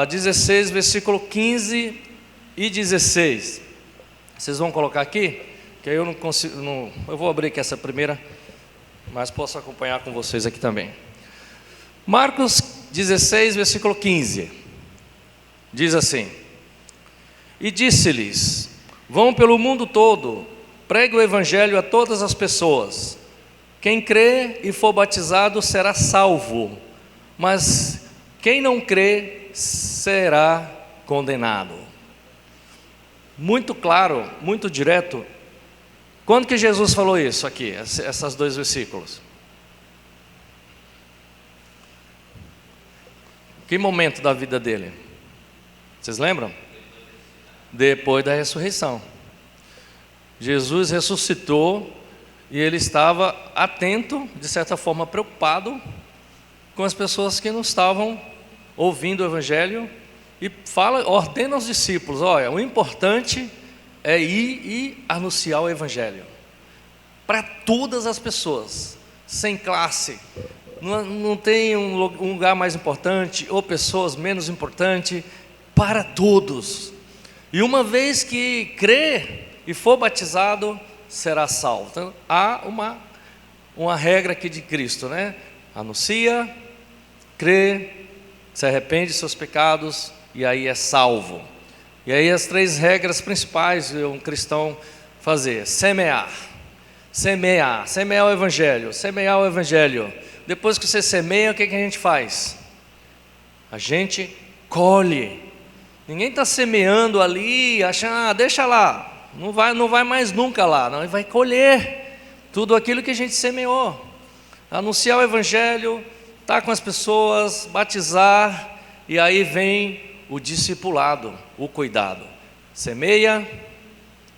S4: 16, versículo 15 e 16. Vocês vão colocar aqui? Que aí eu não consigo, eu vou abrir aqui essa primeira, mas posso acompanhar com vocês aqui também. Marcos 16, versículo 15. Diz assim: E disse-lhes: Vão pelo mundo todo, pregue o evangelho a todas as pessoas. Quem crê e for batizado será salvo, mas quem não crê será condenado. Muito claro, muito direto. Quando que Jesus falou isso aqui, esses 2 versículos? Que momento da vida dele? Vocês lembram? Depois da ressurreição. Jesus ressuscitou e ele estava atento, de certa forma preocupado com as pessoas que não estavam ouvindo o Evangelho e ordena aos discípulos: olha, o importante é ir e anunciar o Evangelho para todas as pessoas, sem classe. Não tem um lugar mais importante ou pessoas menos importantes, para todos. E uma vez que crê e for batizado, será salvo. Então, há uma regra aqui de Cristo, né? Anuncia, crê, se arrepende de seus pecados e aí é salvo. E aí as 3 regras principais de um cristão fazer: semear o Evangelho, semear o Evangelho. Depois que você semeia, o que a gente faz? A gente colhe. Ninguém está semeando ali, achando, deixa lá, não vai mais nunca lá. Não, ele vai colher tudo aquilo que a gente semeou. Anunciar o Evangelho, estar com as pessoas, batizar, e aí vem o discipulado, o cuidado. Semeia,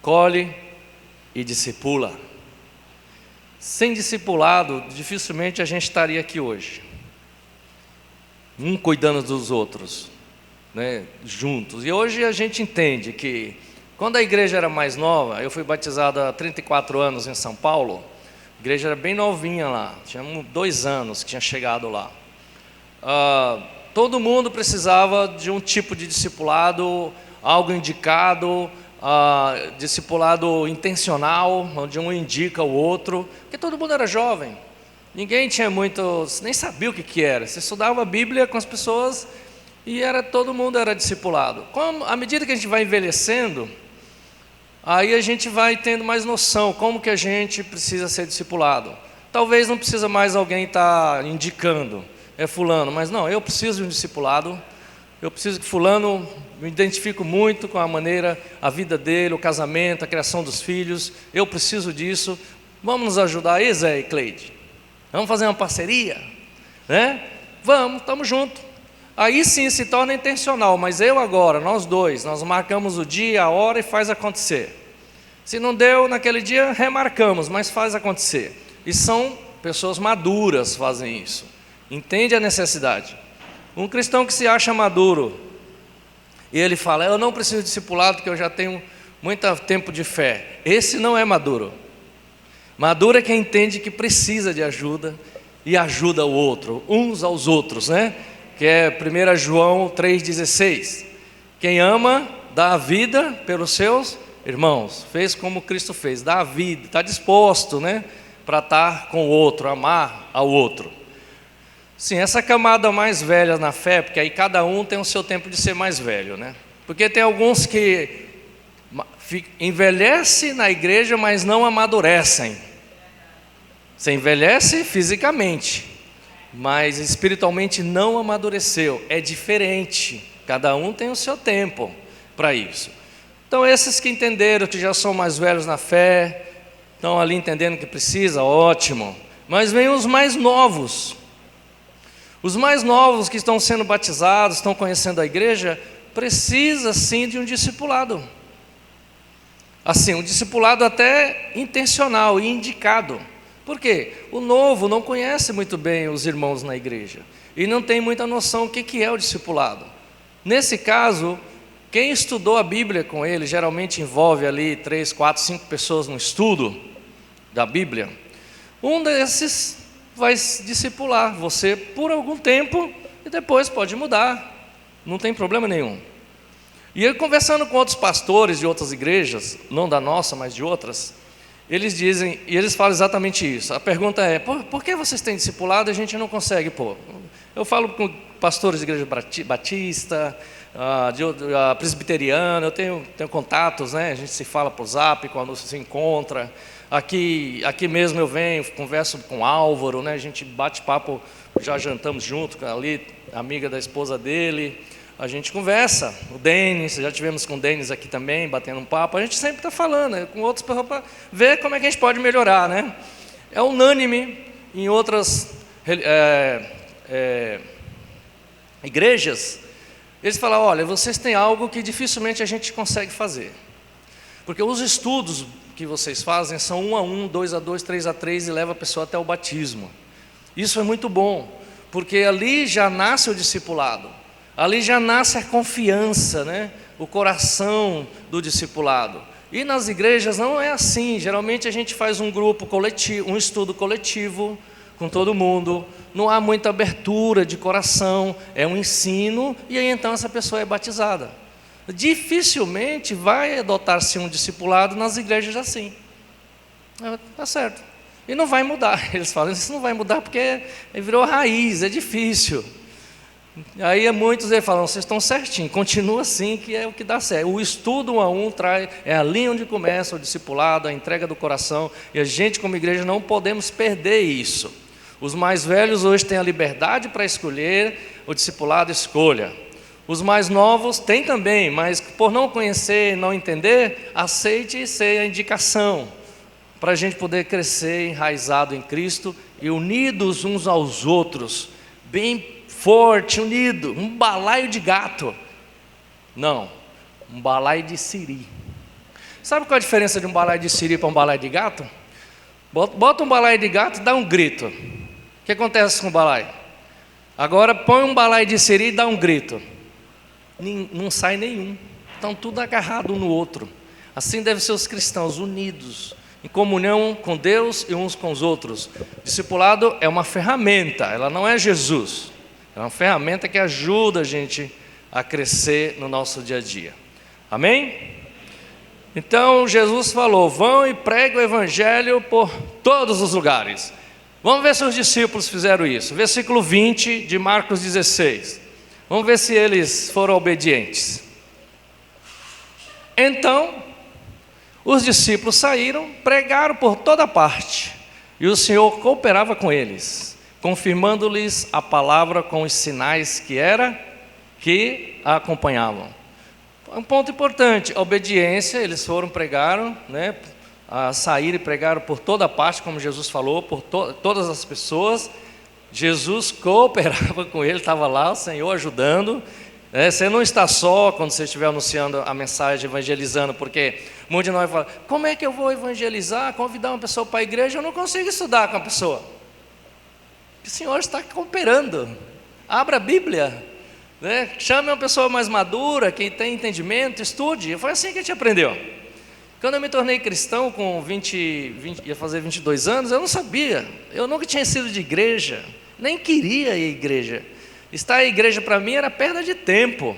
S4: colhe e discipula. Sem discipulado, dificilmente a gente estaria aqui hoje, um cuidando dos outros, né, juntos. E hoje a gente entende que, quando a igreja era mais nova, eu fui batizado há 34 anos em São Paulo, a igreja era bem novinha lá, tinha 2 anos que tinha chegado lá. Todo mundo precisava de um tipo de discipulado, algo indicado, discipulado intencional, onde um indica o outro, porque todo mundo era jovem, ninguém tinha nem sabia o que era. Você estudava a Bíblia com as pessoas e todo mundo era discipulado. À medida que a gente vai envelhecendo, aí a gente vai tendo mais noção como que a gente precisa ser discipulado. Talvez não precisa mais alguém estar indicando, é fulano, mas não, eu preciso de um discipulado. Eu preciso que fulano, me identifico muito com a maneira, a vida dele, o casamento, a criação dos filhos. Eu preciso disso. Vamos nos ajudar aí, Zé e Cleide? Vamos fazer uma parceria? Né? Vamos, estamos juntos. Aí sim se torna intencional, mas nós 2, nós marcamos o dia, a hora e faz acontecer. Se não deu naquele dia, remarcamos, mas faz acontecer. E são pessoas maduras que fazem isso. Entende a necessidade. Um cristão que se acha maduro, e ele fala, eu não preciso de discipulado porque eu já tenho muito tempo de fé. Esse não é maduro. Maduro é quem entende que precisa de ajuda e ajuda o outro, uns aos outros, né? Que é 1 João 3,16. Quem ama, dá a vida pelos seus irmãos. Fez como Cristo fez, dá a vida, está disposto, né? Para estar com o outro, amar ao outro. Sim, essa camada mais velha na fé, porque aí cada um tem o seu tempo de ser mais velho, né? Porque tem alguns que envelhecem na igreja, mas não amadurecem. Você envelhece fisicamente, mas espiritualmente não amadureceu. É diferente, cada um tem o seu tempo para isso. Então esses que entenderam, que já são mais velhos na fé, estão ali entendendo que precisa, ótimo. Mas vem os mais novos. Os mais novos que estão sendo batizados, estão conhecendo a igreja, precisa sim de um discipulado. Assim, um discipulado até intencional e indicado. Por quê? O novo não conhece muito bem os irmãos na igreja e não tem muita noção do que é o discipulado. Nesse caso, quem estudou a Bíblia com ele, geralmente envolve ali 3, 4, 5 pessoas no estudo da Bíblia. Um desses vai discipular você por algum tempo e depois pode mudar, não tem problema nenhum. E eu conversando com outros pastores de outras igrejas, não da nossa, mas de outras, eles dizem, e eles falam exatamente isso. A pergunta é, por que vocês têm discipulado e a gente não consegue pôr? Eu falo com pastores de igreja batista, presbiteriana, eu tenho contatos, né? A gente se fala por zap quando se encontra. Aqui mesmo eu venho, converso com o Álvaro, né? A gente bate papo, já jantamos junto, ali, amiga da esposa dele. A gente conversa, o Denis, já tivemos com o Denis aqui também, batendo um papo. A gente sempre está falando, né, com outros para ver como é que a gente pode melhorar, né? É unânime em outras igrejas. Eles falam, olha, vocês têm algo que dificilmente a gente consegue fazer. Porque os estudos que vocês fazem são 1 a 1, 2 a 2, 3 a 3 e leva a pessoa até o batismo. Isso é muito bom, porque ali já nasce o discipulado. Ali já nasce a confiança, né? O coração do discipulado. E nas igrejas não é assim. Geralmente a gente faz um grupo coletivo, um estudo coletivo com todo mundo. Não há muita abertura de coração. É um ensino e aí então essa pessoa é batizada. Dificilmente vai adotar-se um discipulado nas igrejas assim. Tá certo. E não vai mudar. Eles falam, isso não vai mudar porque virou raiz, é difícil. Aí muitos falam, vocês estão certinho, continua assim que é o que dá certo. O estudo 1 a 1 é ali onde começa o discipulado, a entrega do coração. E a gente como igreja não podemos perder isso. Os mais velhos hoje têm a liberdade para escolher, o discipulado escolha. Os mais novos têm também, mas por não conhecer e não entender, aceite e ser a indicação. Para a gente poder crescer enraizado em Cristo e unidos uns aos outros, bem forte, unido, um balaio de gato. Não, um balaio de siri. Sabe qual é a diferença de um balaio de siri para um balaio de gato? Bota um balaio de gato e dá um grito. O que acontece com o balaio? Agora põe um balaio de siri e dá um grito. Não sai nenhum. Estão tudo agarrado um no outro. Assim devem ser os cristãos, unidos, em comunhão com Deus e uns com os outros. Discipulado é uma ferramenta, ela não é Jesus. É uma ferramenta que ajuda a gente a crescer no nosso dia a dia. Amém? Então Jesus falou, vão e preguem o evangelho por todos os lugares. Vamos ver se os discípulos fizeram isso. Versículo 20 de Marcos 16. Vamos ver se eles foram obedientes. Então, os discípulos saíram, pregaram por toda parte, e o Senhor cooperava com eles, confirmando-lhes a palavra com os sinais que a acompanhavam. Um ponto importante, a obediência, eles foram, pregaram, né, saíram e pregaram por toda parte, como Jesus falou, por todas as pessoas. Jesus cooperava com ele, estava lá, o Senhor ajudando. Você não está só quando você estiver anunciando a mensagem, evangelizando, porque muitos de nós falam, como é que eu vou evangelizar, convidar uma pessoa para a igreja? Eu não consigo estudar com a pessoa. O Senhor está cooperando. Abra a Bíblia, né? Chame uma pessoa mais madura, quem tem entendimento, estude. Foi assim que a gente aprendeu. Quando eu me tornei cristão com 20, ia fazer 22 anos, eu não sabia. Eu nunca tinha sido de igreja, nem queria ir à igreja. Estar à igreja para mim era perda de tempo.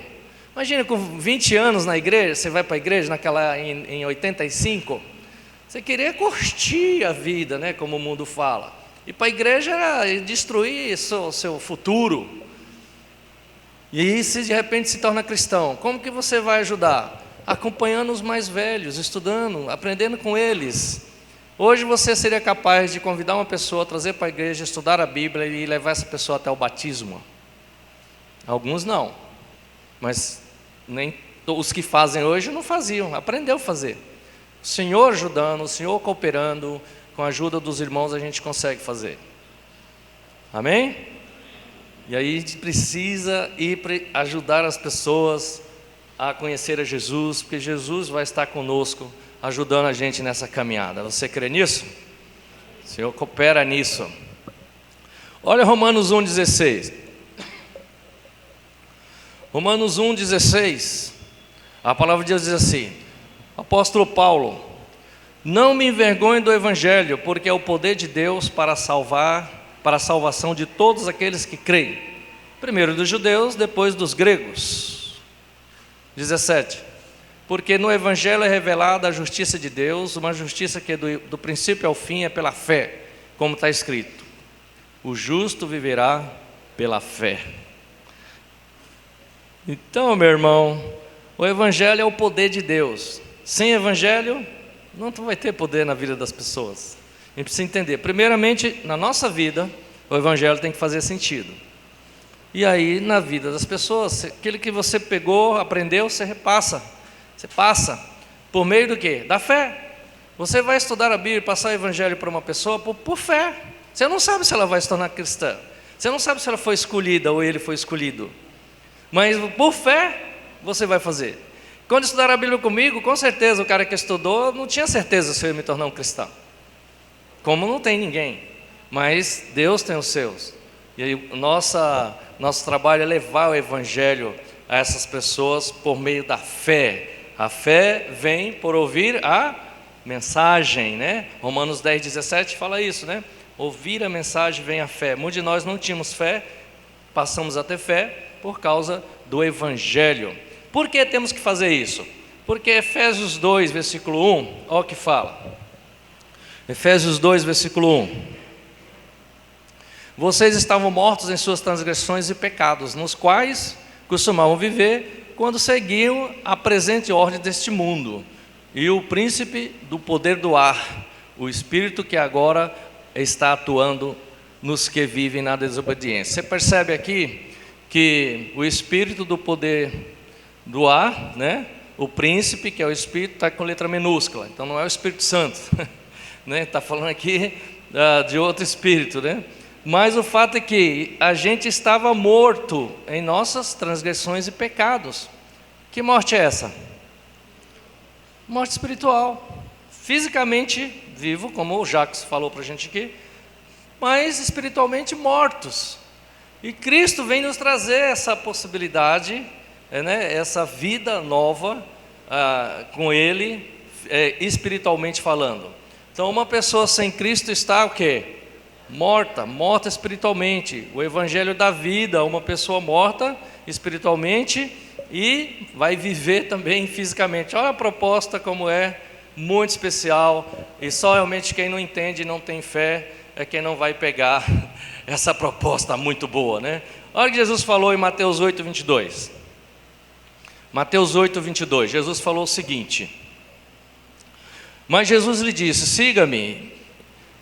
S4: Imagina, com 20 anos na igreja, você vai para a igreja em 85, você queria curtir a vida, né, como o mundo fala. E para a igreja era destruir seu futuro. E aí, se de repente se torna cristão, como que você vai ajudar? Acompanhando os mais velhos, estudando, aprendendo com eles. Hoje você seria capaz de convidar uma pessoa, trazer para a igreja, estudar a Bíblia e levar essa pessoa até o batismo? Alguns não, mas nem os que fazem hoje não faziam, aprendeu a fazer. O Senhor ajudando, o Senhor cooperando, com a ajuda dos irmãos a gente consegue fazer. Amém? E aí a gente precisa ir para ajudar as pessoas a conhecer a Jesus, porque Jesus vai estar conosco, ajudando a gente nessa caminhada. Você crê nisso? O Senhor coopera nisso. Olha Romanos 1,16. Romanos 1,16. A palavra de Deus diz assim: apóstolo Paulo, não me envergonhe do Evangelho, porque é o poder de Deus para a salvação de todos aqueles que creem, primeiro dos judeus, depois dos gregos. 17. Porque no Evangelho é revelada a justiça de Deus, uma justiça que do princípio ao fim é pela fé, como está escrito: o justo viverá pela fé. Então, meu irmão, o Evangelho é o poder de Deus. Sem Evangelho, não vai ter poder na vida das pessoas. A gente precisa entender, primeiramente, na nossa vida, o Evangelho tem que fazer sentido. E aí, na vida das pessoas, aquilo que você pegou, aprendeu, você repassa. Você passa por meio do quê? Da fé. Você vai estudar a Bíblia e passar o Evangelho para uma pessoa por fé. Você não sabe se ela vai se tornar cristã. Você não sabe se ela foi escolhida ou ele foi escolhido. Mas por fé, você vai fazer. Quando estudaram a Bíblia comigo, com certeza o cara que estudou não tinha certeza se eu ia me tornar um cristão. Como não tem ninguém. Mas Deus tem os seus. E aí nosso trabalho é levar o Evangelho a essas pessoas por meio da fé. A fé vem por ouvir a mensagem, né? Romanos 10,17 fala isso, né? Ouvir a mensagem vem a fé. Muitos de nós não tínhamos fé, passamos a ter fé por causa do Evangelho. Por que temos que fazer isso? Porque Efésios 2, versículo 1, olha o que fala. Efésios 2, versículo 1. Vocês estavam mortos em suas transgressões e pecados, nos quais costumavam viver quando seguiam a presente ordem deste mundo e o príncipe do poder do ar, o espírito que agora está atuando nos que vivem na desobediência. Você percebe aqui que o espírito do poder do ar, né? O príncipe, que é o espírito, está com letra minúscula, então não é o Espírito Santo, né? Está falando aqui de outro espírito, né? Mas o fato é que a gente estava morto em nossas transgressões e pecados. Que morte é essa? Morte espiritual. Fisicamente vivo, como o Jacques falou para a gente aqui, mas espiritualmente mortos. E Cristo vem nos trazer essa possibilidade, né, essa vida nova com Ele, espiritualmente falando. Então, uma pessoa sem Cristo está o quê? Morta espiritualmente. O Evangelho da vida, uma pessoa morta espiritualmente e vai viver também fisicamente. Olha a proposta como é, muito especial, e só realmente quem não entende e não tem fé é quem não vai pegar essa proposta muito boa, né? Olha o que Jesus falou em Mateus 8, 22. Mateus 8, 22, Jesus falou o seguinte: mas Jesus lhe disse: siga-me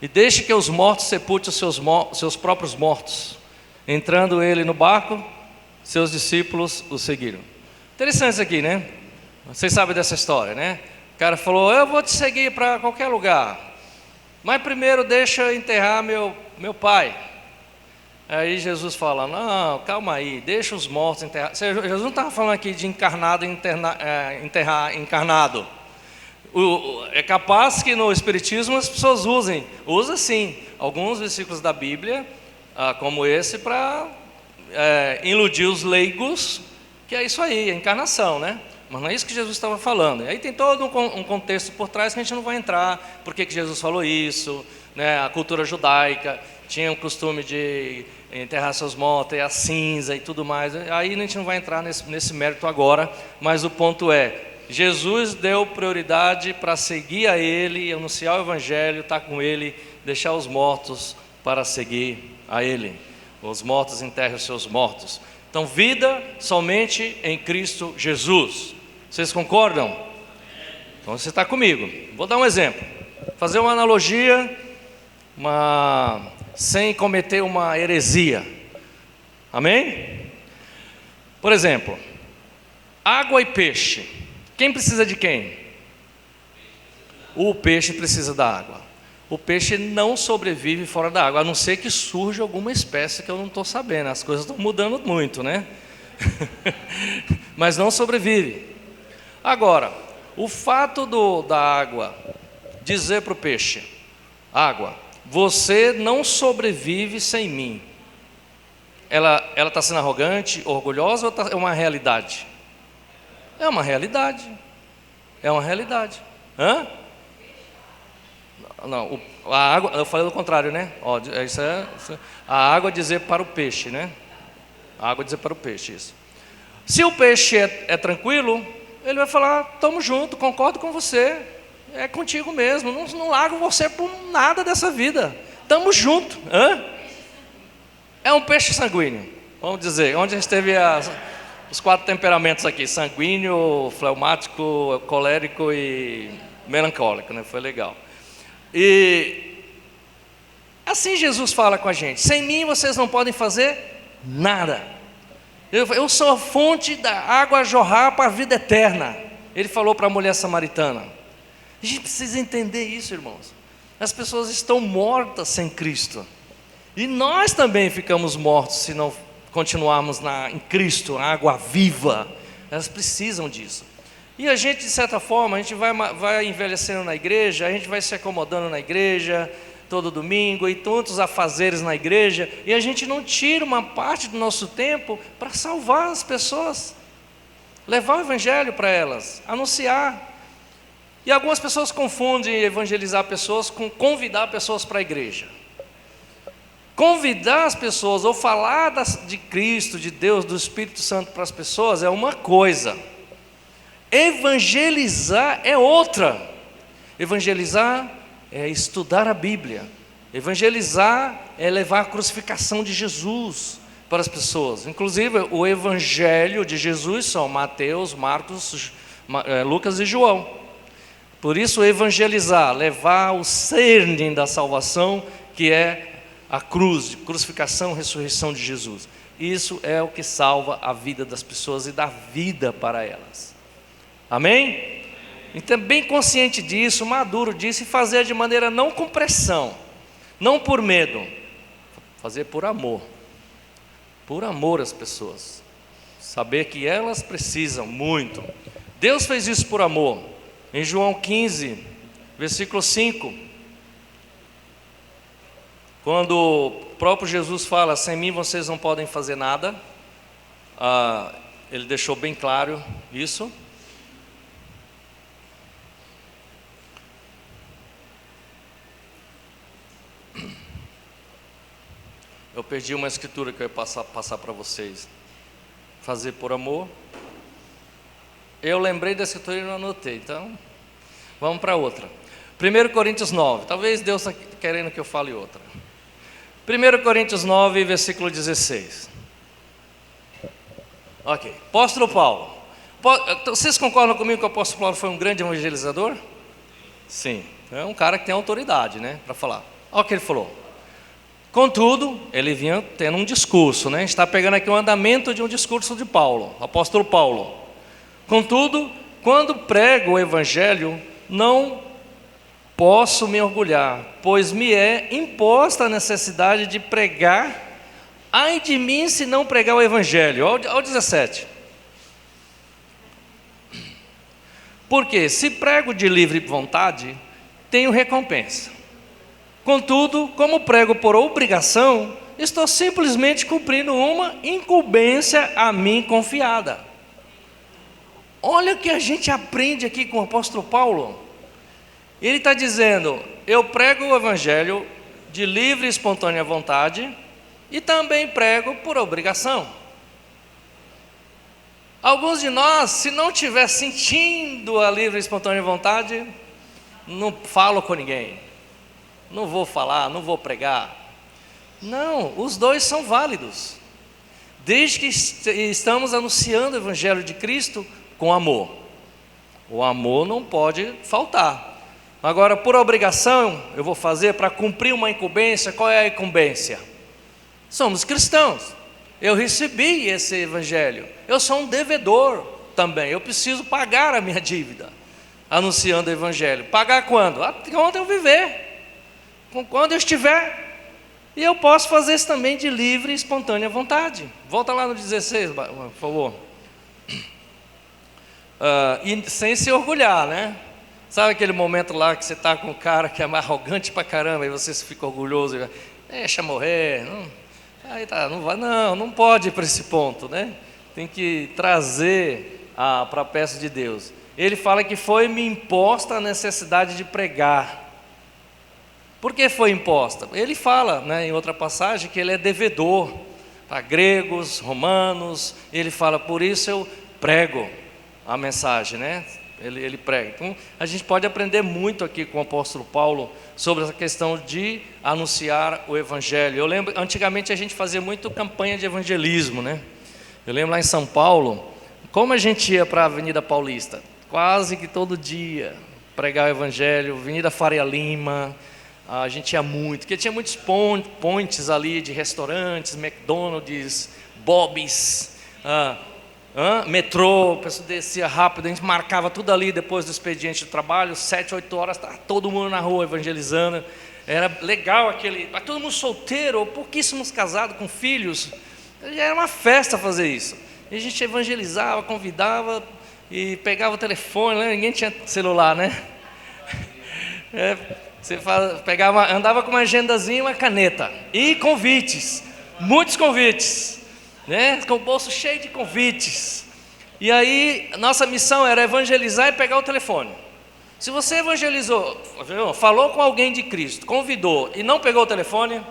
S4: e deixe que os mortos sepultem os seus próprios mortos. Entrando ele no barco, seus discípulos o seguiram. Interessante isso aqui, né? Vocês sabem dessa história, né? O cara falou: eu vou te seguir para qualquer lugar, mas primeiro deixa eu enterrar meu pai. Aí Jesus fala: não, calma aí, deixa os mortos enterrar. Jesus não estava falando aqui de encarnado enterrar encarnado. É capaz que no Espiritismo as pessoas usa sim, alguns versículos da Bíblia, como esse, para iludir os leigos, que é isso aí, a encarnação, né? Mas não é isso que Jesus estava falando. E aí tem todo um contexto por trás que a gente não vai entrar. Por que Jesus falou isso, né? A cultura judaica tinha o costume de enterrar seus mortos, e a cinza e tudo mais. Aí a gente não vai entrar nesse mérito agora, mas o ponto é, Jesus deu prioridade para seguir a Ele, anunciar o Evangelho, estar com Ele, deixar os mortos para seguir a Ele. Os mortos enterrem os seus mortos. Então, vida somente em Cristo Jesus. Vocês concordam? Então você está comigo. Vou dar um exemplo. Fazer uma analogia, sem cometer uma heresia. Amém? Por exemplo, água e peixe. Quem precisa de quem? O peixe precisa da água. O peixe não sobrevive fora da água, a não ser que surja alguma espécie que eu não estou sabendo. As coisas estão mudando muito, né? Mas não sobrevive. Agora, o fato da água dizer para o peixe: água, você não sobrevive sem mim. Ela está sendo arrogante, orgulhosa, ou é uma realidade? É uma realidade. É uma realidade. Hã? Não, a água, eu falei do contrário, né? Ó, a água dizer para o peixe, né? A água dizer para o peixe, isso. Se o peixe é tranquilo, ele vai falar: estamos juntos, concordo com você, é contigo mesmo, não largo você por nada dessa vida, estamos juntos. É um peixe sanguíneo, vamos dizer, onde a gente teve os 4 temperamentos aqui: sanguíneo, fleumático, colérico e melancólico, né? Foi legal. E assim Jesus fala com a gente: sem mim vocês não podem fazer nada. Eu sou a fonte da água a jorrar para a vida eterna. Ele falou para a mulher samaritana. A gente precisa entender isso, irmãos. As pessoas estão mortas sem Cristo. E nós também ficamos mortos se não continuarmos em Cristo, a água viva. Elas precisam disso. E a gente, de certa forma, a gente vai envelhecendo na igreja, a gente vai se acomodando na igreja todo domingo, e tantos afazeres na igreja, e a gente não tira uma parte do nosso tempo para salvar as pessoas, levar o evangelho para elas, anunciar. E algumas pessoas confundem evangelizar pessoas com convidar pessoas para a igreja. Convidar as pessoas ou falar de Cristo, de Deus, do Espírito Santo para as pessoas é uma coisa. Evangelizar é outra. Evangelizar é estudar a Bíblia. Evangelizar é levar a crucificação de Jesus para as pessoas. Inclusive, o Evangelho de Jesus são Mateus, Marcos, Lucas e João. Por isso, evangelizar, levar o cerne da salvação, que é a cruz, crucificação, ressurreição de Jesus. Isso é o que salva a vida das pessoas e dá vida para elas. Amém? Então, bem consciente disso, maduro disso, e fazer de maneira não com pressão, não por medo, fazer por amor às pessoas, saber que elas precisam muito. Deus fez isso por amor. Em João 15, versículo 5, quando o próprio Jesus fala: sem mim vocês não podem fazer nada, ele deixou bem claro isso. Eu perdi uma escritura que eu ia passar para vocês. Fazer por amor. Eu lembrei da escritura e não anotei, então vamos para outra. 1 Coríntios 9, talvez Deus está querendo que eu fale outra. 1 Coríntios 9, versículo 16. Ok, apóstolo Paulo. Vocês concordam comigo que o apóstolo Paulo foi um grande evangelizador? Sim, é um cara que tem autoridade, né, para falar. Olha o que ele falou. Contudo, ele vinha tendo um discurso, né? A gente está pegando aqui um andamento de um discurso de Paulo, apóstolo Paulo. Contudo, quando prego o evangelho, não posso me orgulhar, pois me é imposta a necessidade de pregar. Ai de mim se não pregar o evangelho. Olha o 17. Porque se prego de livre vontade, tenho recompensa. Contudo, como prego por obrigação, estou simplesmente cumprindo uma incumbência a mim confiada. Olha o que a gente aprende aqui com o apóstolo Paulo. Ele está dizendo: eu prego o evangelho de livre e espontânea vontade e também prego por obrigação. Alguns de nós, se não estiver sentindo a livre e espontânea vontade, não falo com ninguém, não vou falar, não vou pregar. Não, os dois são válidos, desde que estamos anunciando o evangelho de Cristo com amor. O amor não pode faltar. Agora, por obrigação, eu vou fazer para cumprir uma incumbência. Qual é a incumbência? Somos cristãos. Eu recebi esse evangelho. Eu sou um devedor também. Eu preciso pagar a minha dívida, anunciando o evangelho. Pagar quando? Quando eu viver, quando eu estiver. E eu posso fazer isso também de livre e espontânea vontade. Volta lá no 16, por favor. E sem se orgulhar, né? Sabe aquele momento lá que você está com um cara que é arrogante pra caramba, e você fica orgulhoso, e deixa morrer, aí tá, não vai, não pode ir para esse ponto, né? Tem que trazer para a peça de Deus. Ele fala que foi-me imposta a necessidade de pregar. Por que foi imposta? Ele fala, né, em outra passagem, que ele é devedor para gregos, romanos. Ele fala, por isso eu prego a mensagem, né? Ele prega. Então, a gente pode aprender muito aqui com o apóstolo Paulo sobre essa questão de anunciar o evangelho. Eu lembro, antigamente a gente fazia muito campanha de evangelismo, né? Eu lembro lá em São Paulo, como a gente ia para a Avenida Paulista, quase que todo dia, pregar o evangelho, Avenida Faria Lima, a gente ia muito, porque tinha muitos pontes ali de restaurantes, McDonald's, Bob's, metrô, o pessoal descia rápido, a gente marcava tudo ali depois do expediente de trabalho, 7, 8 horas, estava todo mundo na rua evangelizando. Era legal aquele, todo mundo solteiro, ou pouquíssimos casados com filhos, era uma festa fazer isso. E a gente evangelizava, convidava e pegava o telefone, né? Ninguém tinha celular, né? Você andava com uma agendazinha e uma caneta, e convites, muitos convites, né? Com o bolso cheio de convites. E aí, nossa missão era evangelizar e pegar o telefone. Se você evangelizou, falou com alguém de Cristo, convidou e não pegou o telefone,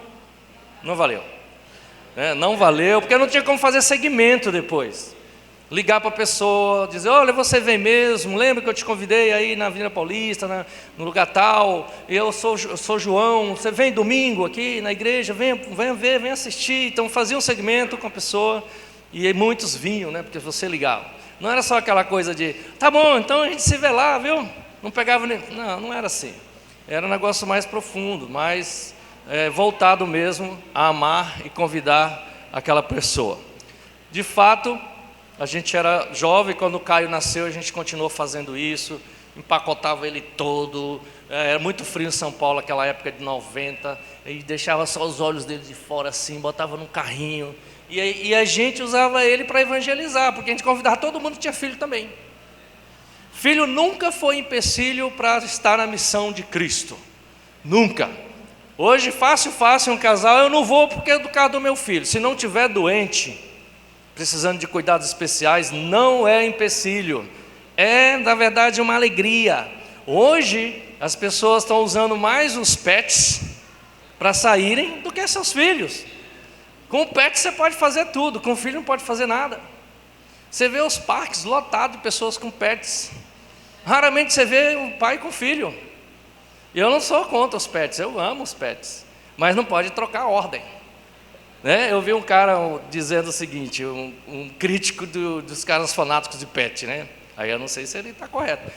S4: não valeu. Não valeu, porque não tinha como fazer seguimento depois. Ligar para a pessoa, dizer, olha, você vem mesmo, lembra que eu te convidei aí na Avenida Paulista, no lugar tal, eu sou João, você vem domingo aqui na igreja, venha ver, venha assistir. Então fazia um segmento com a pessoa, e muitos vinham, né, porque você ligava. Não era só aquela coisa de, tá bom, então a gente se vê lá, viu? Não pegava nem... Não era assim. Era um negócio mais profundo, mais voltado mesmo a amar e convidar aquela pessoa. De fato, a gente era jovem, quando o Caio nasceu, a gente continuou fazendo isso, empacotava ele todo, era muito frio em São Paulo, naquela época de 90, e deixava só os olhos dele de fora assim, botava num carrinho, e a gente usava ele para evangelizar, porque a gente convidava todo mundo que tinha filho também. Filho nunca foi empecilho para estar na missão de Cristo, nunca. Hoje, fácil, um casal, eu não vou porque é do caso do meu filho, se não tiver doente, precisando de cuidados especiais, não é empecilho, é na verdade uma alegria. Hoje as pessoas estão usando mais os pets para saírem do que seus filhos. Com o pet você pode fazer tudo, com o filho não pode fazer nada. Você vê os parques lotados de pessoas com pets, raramente você vê um pai com filho. E eu não sou contra os pets, eu amo os pets, mas não pode trocar a ordem. Eu vi um cara dizendo o seguinte, um crítico dos caras fanáticos de pet, né? Aí eu não sei se ele está correto.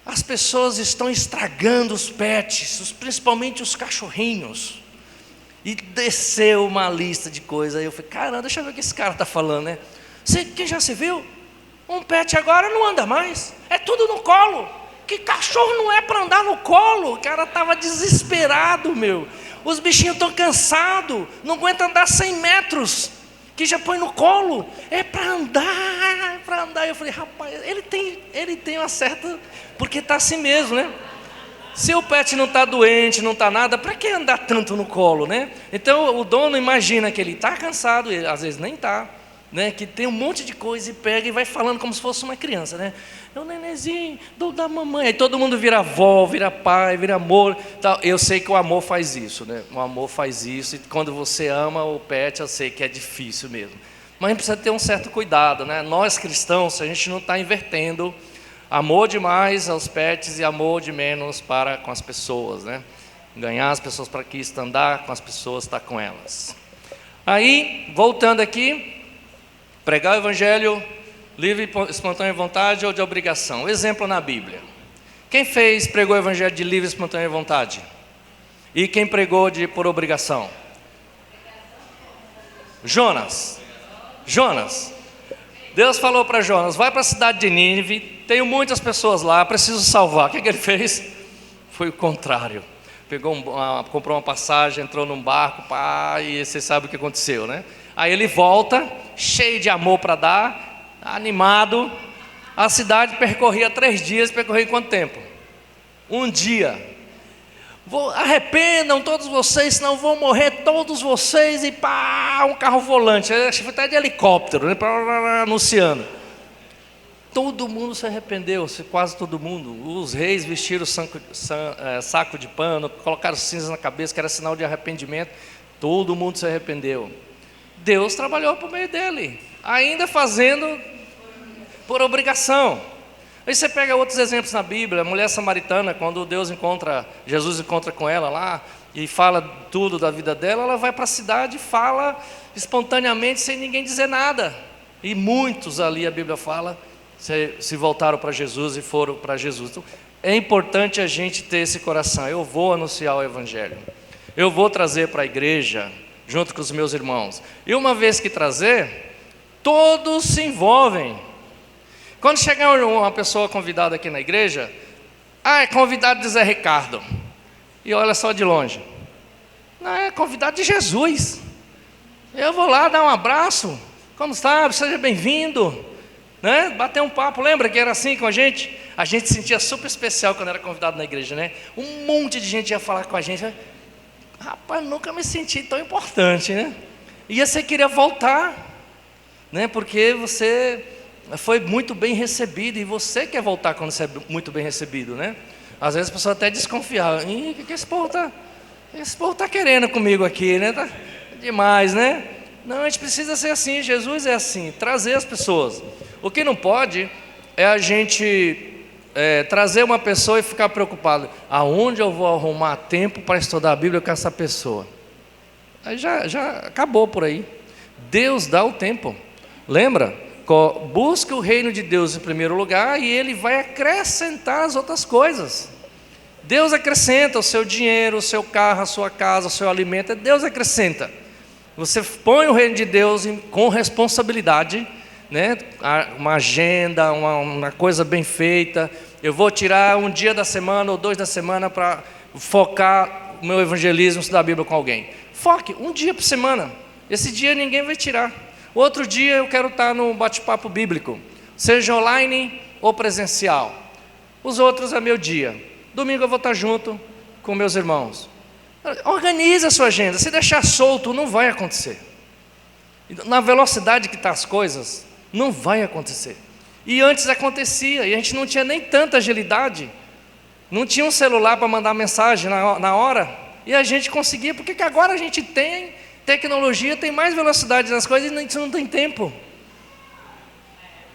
S4: As pessoas estão estragando os pets, principalmente os cachorrinhos. E desceu uma lista de coisas. Aí eu falei, caramba, deixa eu ver o que esse cara está falando, né? Quem já se viu? Um pet agora não anda mais, é tudo no colo. Que cachorro não é para andar no colo? O cara estava desesperado, meu. Os bichinhos estão cansados, não aguentam andar 100 metros, que já põe no colo. É para andar, é para andar. Eu falei, rapaz, ele tem uma certa... Porque está assim mesmo, né? Se o pet não está doente, não está nada, para que andar tanto no colo, né? Então o dono imagina que ele está cansado, e às vezes nem está, né? Que tem um monte de coisa e pega e vai falando como se fosse uma criança, né? É o nenenzinho da mamãe. Aí todo mundo vira avó, vira pai, vira amor. Tal. Eu sei que o amor faz isso, né? O amor faz isso, e quando você ama o pet, eu sei que é difícil mesmo. Mas a gente precisa ter um certo cuidado, né? Nós cristãos, a gente não está invertendo amor demais aos pets e amor de menos para com as pessoas, né? Ganhar as pessoas para Cristo, andar com as pessoas, estar com elas. Aí, voltando aqui, pregar o evangelho, livre, espontânea vontade ou de obrigação? Exemplo na Bíblia. Quem pregou o evangelho de livre, espontânea vontade? E quem pregou por obrigação? Jonas. Deus falou para Jonas, vai para a cidade de Nínive, tenho muitas pessoas lá, preciso salvar. O que ele fez? Foi o contrário. Comprou uma passagem, entrou num barco, e você sabe o que aconteceu, né? Aí ele volta, cheio de amor para dar, animado. A cidade percorria 3 dias, percorria em quanto tempo? 1 dia. Arrependam todos vocês, senão vão morrer todos vocês, e um carro volante, acho que foi até de helicóptero, né, anunciando. Todo mundo se arrependeu, quase todo mundo. Os reis vestiram saco de pano, colocaram cinzas na cabeça, que era sinal de arrependimento. Todo mundo se arrependeu. Deus trabalhou por meio dele, ainda fazendo por obrigação. Aí você pega outros exemplos na Bíblia, a mulher samaritana, quando Jesus encontra com ela lá, e fala tudo da vida dela, ela vai para a cidade e fala espontaneamente, sem ninguém dizer nada. E muitos ali, a Bíblia fala, se voltaram para Jesus e foram para Jesus. Então, é importante a gente ter esse coração. Eu vou anunciar o Evangelho, eu vou trazer para a igreja, junto com os meus irmãos. E uma vez que trazer, todos se envolvem. Quando chegar uma pessoa convidada aqui na igreja, é convidado de Zé Ricardo, e olha só de longe, não, é convidado de Jesus. Eu vou lá dar um abraço, como está? Seja bem-vindo, né? Bater um papo. Lembra que era assim com a gente? A gente se sentia super especial quando era convidado na igreja, né? Um monte de gente ia falar com a gente. Rapaz, nunca me senti tão importante, né? E você queria voltar, né? Porque você foi muito bem recebido, e você quer voltar quando você é muito bem recebido, né? Às vezes a pessoa até desconfia, o que esse povo tá querendo comigo aqui, né? Tá demais, né? Não, a gente precisa ser assim, Jesus é assim, trazer as pessoas. O que não pode é a gente trazer uma pessoa e ficar preocupado, aonde eu vou arrumar tempo para estudar a Bíblia com essa pessoa? Aí já acabou por aí. Deus dá o tempo, lembra? Busque o reino de Deus em primeiro lugar, e Ele vai acrescentar as outras coisas. Deus acrescenta o seu dinheiro, o seu carro, a sua casa, o seu alimento. Deus acrescenta. Você põe o reino de Deus com responsabilidade, né? Uma agenda, uma coisa bem feita. Eu vou tirar um dia da semana ou 2 da semana para focar o meu evangelismo, estudar a Bíblia com alguém. Foque um dia por semana. Esse dia ninguém vai tirar. Outro dia eu quero estar no bate-papo bíblico, seja online ou presencial. Os outros é meu dia. Domingo eu vou estar junto com meus irmãos. Organize a sua agenda. Se deixar solto, não vai acontecer. Na velocidade que estão as coisas, não vai acontecer. E antes acontecia, e a gente não tinha nem tanta agilidade. Não tinha um celular para mandar mensagem na hora, e a gente conseguia. Porque que agora a gente tem tecnologia, tem mais velocidade nas coisas, e a gente não tem tempo.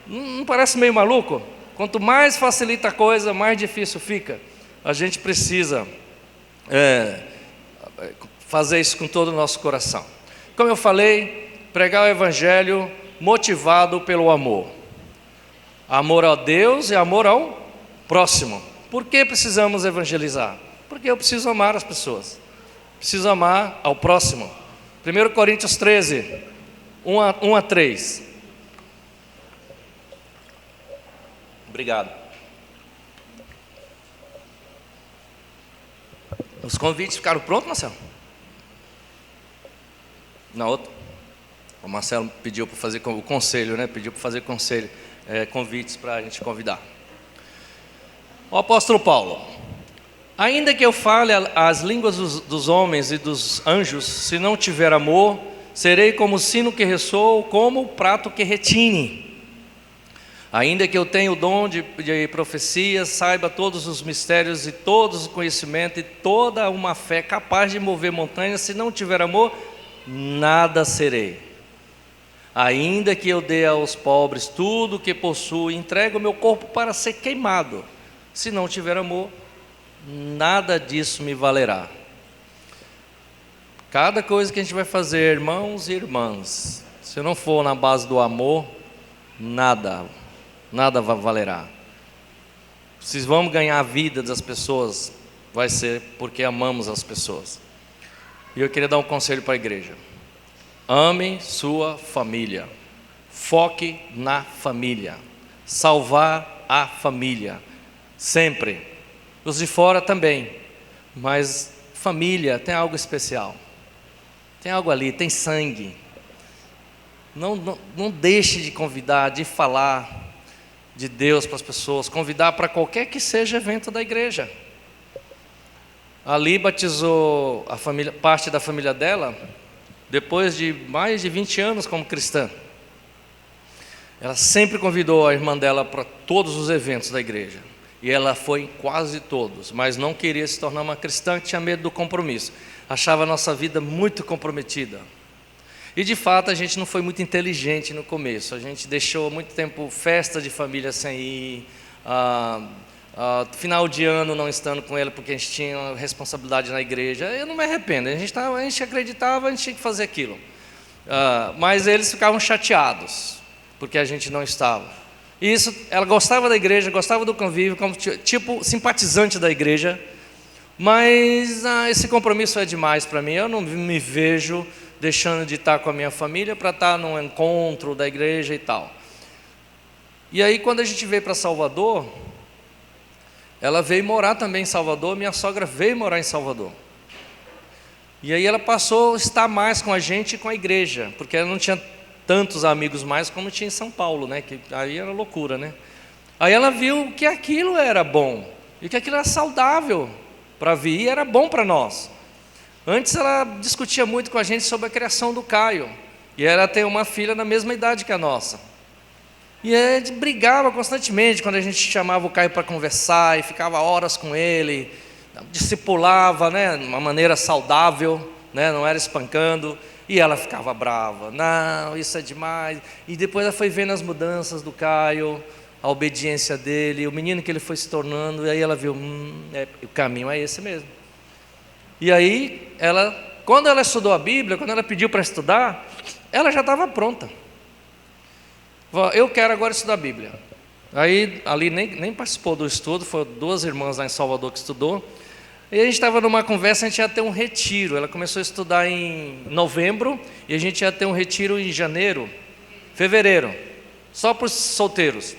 S4: Não parece meio maluco? Quanto mais facilita a coisa, mais difícil fica. A gente precisa fazer isso com todo o nosso coração. Como eu falei, pregar o Evangelho motivado pelo amor. Amor a Deus e amor ao próximo. Por que precisamos evangelizar? Porque eu preciso amar as pessoas. Preciso amar ao próximo. 1 Coríntios 13, 1 a 3. Obrigado. Os convites ficaram prontos, Marcelo? Na outra? O Marcelo pediu para fazer o conselho, né? Pediu para fazer convites para a gente convidar. O apóstolo Paulo. Ainda que eu fale as línguas dos homens e dos anjos, se não tiver amor, serei como o sino que ressoa, ou como o prato que retine. Ainda que eu tenha o dom de profecia, saiba todos os mistérios e todos os conhecimentos e toda uma fé capaz de mover montanhas, se não tiver amor, nada serei. Ainda que eu dê aos pobres tudo o que possuo, entregue o meu corpo para ser queimado, se não tiver amor, nada disso me valerá. Cada coisa que a gente vai fazer, irmãos e irmãs, se não for na base do amor, nada valerá. Se vamos ganhar a vida das pessoas, vai ser porque amamos as pessoas. E eu queria dar um conselho para a igreja: ame sua família, foque na família, salvar a família, sempre. Os de fora também, mas família tem algo especial, tem algo ali, tem sangue. Não deixe de convidar, de falar de Deus para as pessoas, convidar para qualquer que seja evento da igreja. Ali batizou a família, parte da família dela, depois de mais de 20 anos como cristã. Ela sempre convidou a irmã dela para todos os eventos da igreja, e ela foi em quase todos, mas não queria se tornar uma cristã, tinha medo do compromisso, achava a nossa vida muito comprometida. E de fato a gente não foi muito inteligente no começo, a gente deixou muito tempo festa de família sem ir, final de ano não estando com ela porque a gente tinha responsabilidade na igreja. Eu não me arrependo, a gente acreditava, a gente tinha que fazer aquilo, mas eles ficavam chateados porque a gente não estava. E isso, ela gostava da igreja, gostava do convívio, como tipo simpatizante da igreja, mas esse compromisso é demais para mim. Eu não me vejo deixando de estar com a minha família para estar num encontro da igreja e tal. E aí quando a gente veio para Salvador, ela veio morar também em Salvador, minha sogra veio morar em Salvador. E aí ela passou a estar mais com a gente e com a igreja, porque ela não tinha tantos amigos mais como tinha em São Paulo, né? Que aí era loucura, né? Aí ela viu que aquilo era bom, e que aquilo era saudável para vir, e era bom para nós. Antes ela discutia muito com a gente sobre a criação do Caio, e ela tem uma filha na mesma idade que a nossa. E a gente brigava constantemente quando a gente chamava o Caio para conversar, e ficava horas com ele, discipulava, né? De uma maneira saudável, né? Não era espancando. E ela ficava brava, não, isso é demais. E depois ela foi vendo as mudanças do Caio, a obediência dele, o menino que ele foi se tornando, e aí ela viu, o caminho é esse mesmo. E aí, quando ela estudou a Bíblia, quando ela pediu para estudar, ela já estava pronta. Eu quero agora estudar a Bíblia. Aí, ali nem participou do estudo, foram 2 irmãs lá em Salvador que estudou. E a gente estava numa conversa, a gente ia ter um retiro. Ela começou a estudar em novembro, e a gente ia ter um retiro em fevereiro, só para os solteiros.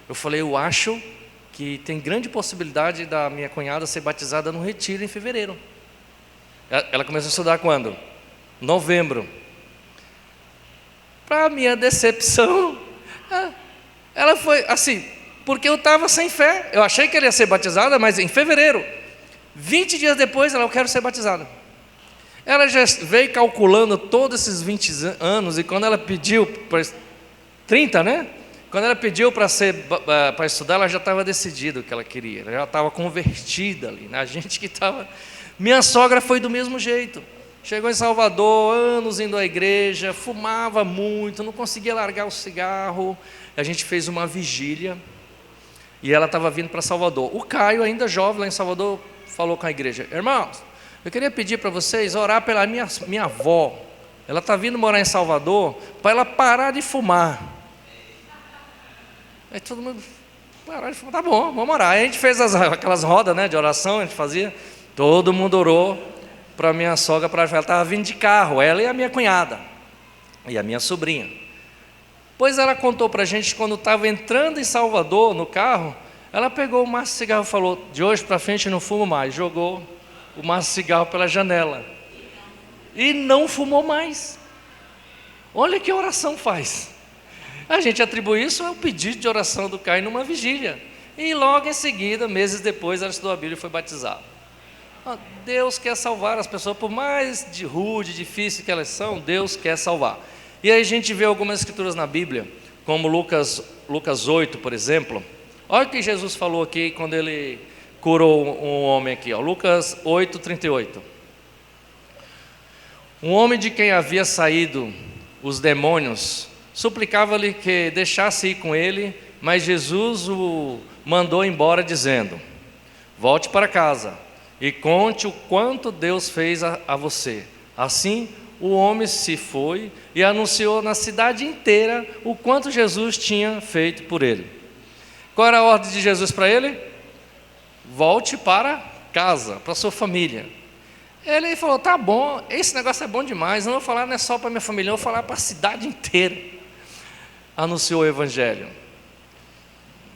S4: Eu falei, eu acho que tem grande possibilidade da minha cunhada ser batizada no retiro em fevereiro. Ela começou a estudar quando? Novembro. Para minha decepção, ela foi assim, porque eu estava sem fé. Eu achei que ela ia ser batizada, mas em fevereiro. 20 dias depois, eu quero ser batizada. Ela já veio calculando todos esses 20 anos, e quando ela pediu, 30, né? Quando ela pediu para estudar, ela já estava decidida o que ela queria, ela já estava convertida ali, né? A gente que estava... Minha sogra foi do mesmo jeito, chegou em Salvador, anos indo à igreja, fumava muito, não conseguia largar o cigarro. A gente fez uma vigília, e ela estava vindo para Salvador. O Caio, ainda jovem lá em Salvador, falou com a igreja, irmãos, eu queria pedir para vocês orar pela minha avó. Ela está vindo morar em Salvador para ela parar de fumar. Aí todo mundo parar de fumar, tá bom, vamos orar. Aí a gente fez aquelas rodas, né, de oração, a gente fazia, todo mundo orou para minha sogra, ela estava vindo de carro, ela e a minha cunhada, e a minha sobrinha. Pois ela contou para a gente, quando estava entrando em Salvador, no carro, ela pegou o maço de cigarro e falou, de hoje para frente não fumo mais. Jogou o maço de cigarro pela janela. E não fumou mais. Olha que oração faz. A gente atribui isso ao pedido de oração do Caio numa vigília. E logo em seguida, meses depois, ela estudou a Bíblia e foi batizada. Deus quer salvar as pessoas, por mais rude, difícil que elas são, Deus quer salvar. E aí a gente vê algumas escrituras na Bíblia, como Lucas 8, por exemplo. Olha o que Jesus falou aqui quando ele curou um homem aqui, ó. Lucas 8, 38. Um homem de quem havia saído os demônios suplicava-lhe que deixasse ir com ele, mas Jesus o mandou embora dizendo: volte para casa e conte o quanto Deus fez a você. Assim o homem se foi e anunciou na cidade inteira o quanto Jesus tinha feito por ele. Qual era a ordem de Jesus para ele? Volte para casa, para sua família. Ele falou: tá bom, esse negócio é bom demais, não vou falar não é só para minha família, eu vou falar para a cidade inteira. Anunciou o Evangelho.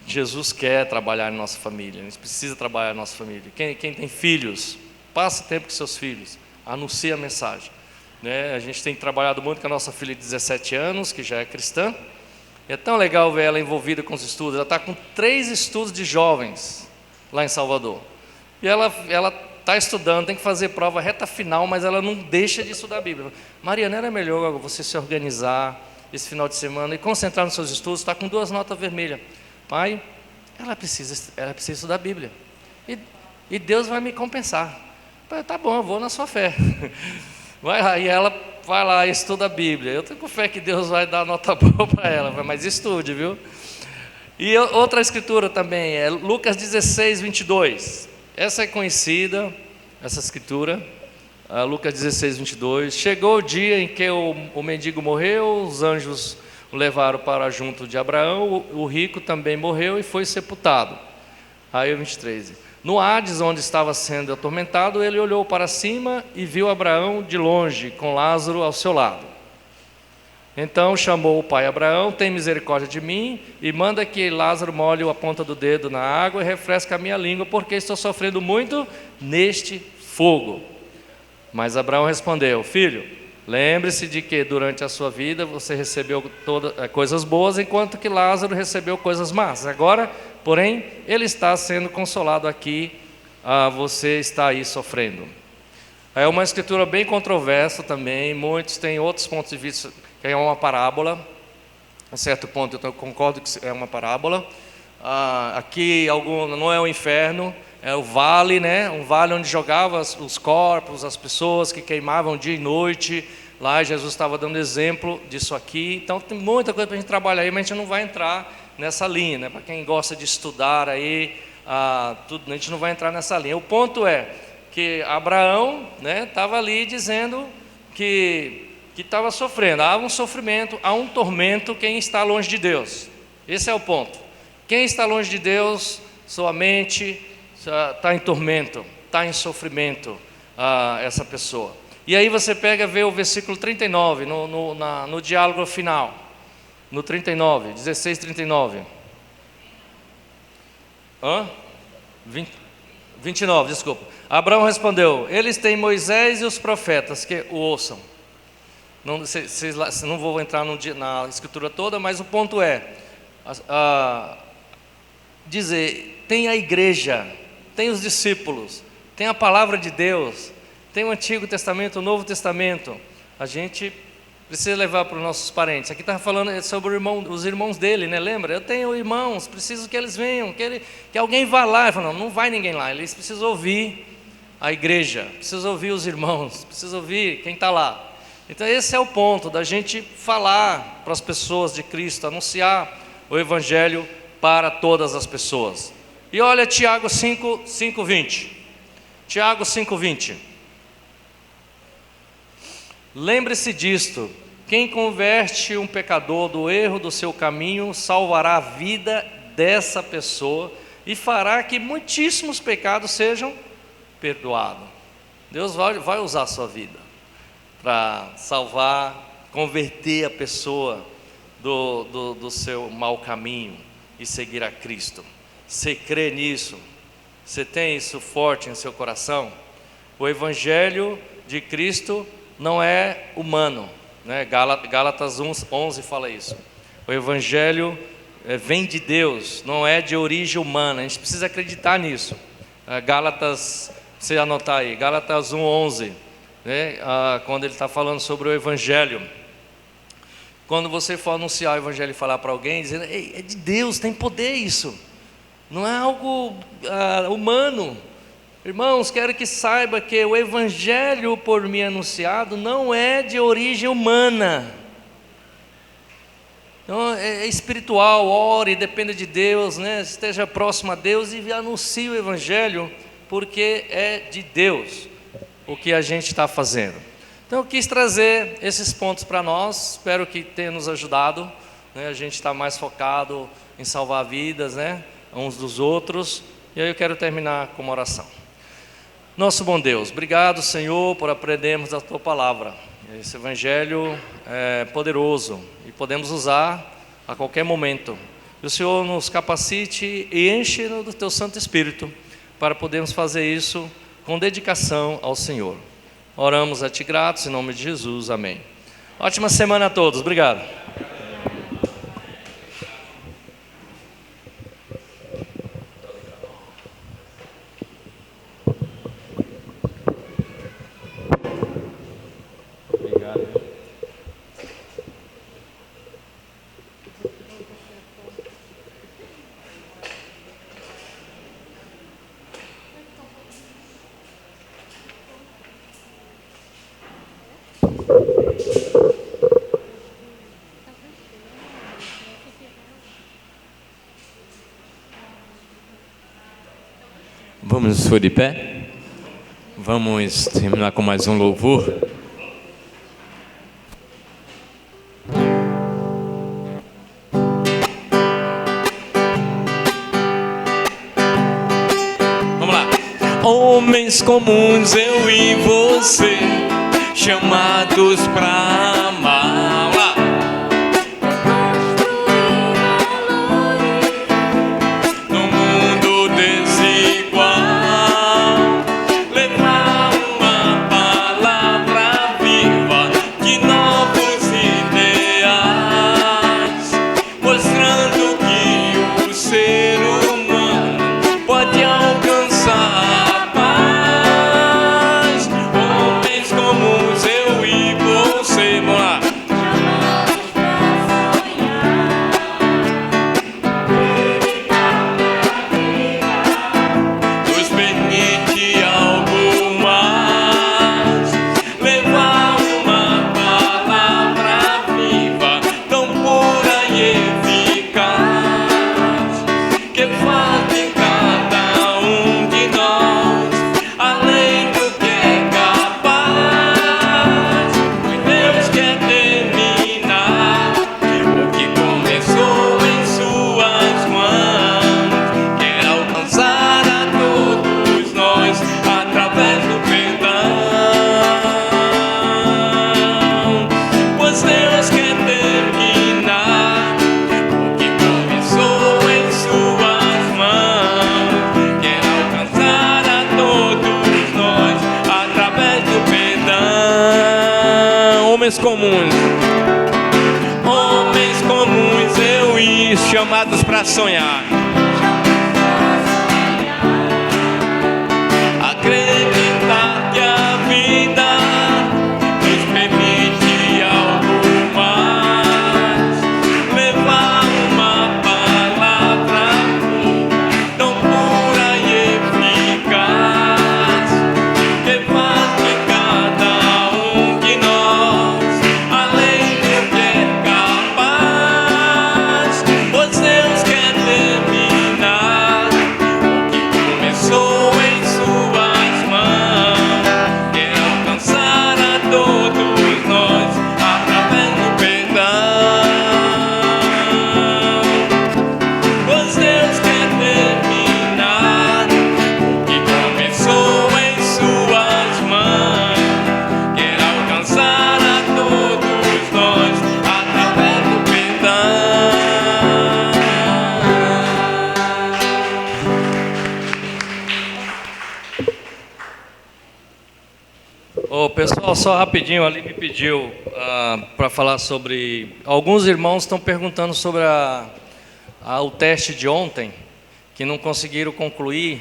S4: Jesus quer trabalhar em nossa família, a gente precisa trabalhar em nossa família. Quem tem filhos, passe tempo com seus filhos, anuncie a mensagem. A gente tem trabalhado muito com a nossa filha de 17 anos, que já é cristã. É tão legal ver ela envolvida com os estudos. Ela está com 3 estudos de jovens lá em Salvador. E ela está estudando, tem que fazer prova reta final, mas ela não deixa de estudar a Bíblia. Mariana, era melhor você se organizar esse final de semana e concentrar nos seus estudos. Está com 2 notas vermelhas. Pai, ela precisa estudar a Bíblia. E Deus vai me compensar. Pai, tá bom, eu vou na sua fé. Vai lá, e ela vai lá e estuda a Bíblia. Eu tenho fé que Deus vai dar nota boa para ela, mas estude, viu? E outra escritura também é Lucas 16, 22. Essa é conhecida, essa escritura, Lucas 16, 22. Chegou o dia em que o mendigo morreu, os anjos o levaram para junto de Abraão, o rico também morreu e foi sepultado. Aí o 23. No Hades, onde estava sendo atormentado, ele olhou para cima e viu Abraão de longe, com Lázaro ao seu lado. Então chamou o pai Abraão: tem misericórdia de mim e manda que Lázaro molhe a ponta do dedo na água e refresque a minha língua, porque estou sofrendo muito neste fogo. Mas Abraão respondeu: filho, lembre-se de que durante a sua vida você recebeu coisas boas, enquanto que Lázaro recebeu coisas más. Agora, porém, ele está sendo consolado aqui, você está aí sofrendo. É uma escritura bem controversa também, muitos têm outros pontos de vista, que é uma parábola. A certo ponto eu concordo que é uma parábola. Aqui não é o inferno, é o vale, né? Um vale onde jogava os corpos, as pessoas que queimavam dia e noite. Lá Jesus estava dando exemplo disso aqui. Então tem muita coisa para a gente trabalhar aí, mas a gente não vai entrar nessa linha, né? Para quem gosta de estudar aí, tudo, a gente não vai entrar nessa linha. O ponto é que Abraão, né, estava ali dizendo que estava sofrendo. Há um sofrimento, há um tormento quem está longe de Deus. Esse é o ponto. Quem está longe de Deus, sua mente está em tormento, está em sofrimento, essa pessoa. E aí você pega e vê o versículo 39, no diálogo final, no 39, 16, 39. 29, desculpa. Abraão respondeu: eles têm Moisés e os profetas que o ouçam. Não vou entrar na escritura toda, mas o ponto é dizer, tem a igreja, tem os discípulos, tem a palavra de Deus, tem o Antigo Testamento, o Novo Testamento. A gente precisa levar para os nossos parentes. Aqui está falando sobre os irmãos dele, né? Lembra? Eu tenho irmãos, preciso que eles venham, que alguém vá lá. Ele falou: não vai ninguém lá, eles precisam ouvir a igreja, precisam ouvir os irmãos, precisam ouvir quem está lá. Então esse é o ponto da gente falar para as pessoas de Cristo, anunciar o Evangelho para todas as pessoas. E olha Tiago 5:20. Tiago 5:20. Lembre-se disto: quem converte um pecador do erro do seu caminho salvará a vida dessa pessoa e fará que muitíssimos pecados sejam perdoados. Deus vai usar a sua vida para salvar, converter a pessoa do seu mau caminho e seguir a Cristo. Você crê nisso? Você tem isso forte em seu coração? O Evangelho de Cristo não é humano, né? Gálatas 1:11 fala isso. O Evangelho vem de Deus, não é de origem humana. A gente precisa acreditar nisso. Gálatas você anotar aí, Gálatas 1:11, né? Quando ele está falando sobre o Evangelho. Quando você for anunciar o Evangelho e falar para alguém, dizendo: ei, é de Deus, tem poder isso, não é algo humano. Irmãos, quero que saiba que o Evangelho por mim anunciado não é de origem humana. Então, é espiritual. Ore, dependa de Deus, né? Esteja próximo a Deus e anuncie o Evangelho, porque é de Deus o que a gente está fazendo. Então eu quis trazer esses pontos para nós, espero que tenha nos ajudado, né? A gente está mais focado em salvar vidas, né? Uns dos outros. E aí eu quero terminar com uma oração. Nosso bom Deus, obrigado, Senhor, por aprendermos a Tua Palavra. Esse Evangelho é poderoso e podemos usar a qualquer momento. Que o Senhor nos capacite e enche do Teu Santo Espírito para podermos fazer isso com dedicação ao Senhor. Oramos a Ti gratos, em nome de Jesus, amém. Ótima semana a todos, obrigado.
S1: Vamos for de pé? Vamos terminar com mais um louvor. Vamos lá. Homens comuns, eu e você, chamados pra amar. Vamos lá. Homens comuns, eu e chamados para sonhar. Acreditar que a vida nos permite algo mais, levar uma palavra tão pura e eficaz, que faz de cada um de nós além do que é capaz, pois Deus quer terminar o que começou em suas mãos, quer alcançar a todos nós através do perdão, pois Deus quer terminar o que começou em suas mãos, quer alcançar a todos nós através do perdão.
S4: Ô pessoal, só rapidinho, ali me pediu para falar sobre... Alguns irmãos estão perguntando sobre o teste de ontem, que não conseguiram concluir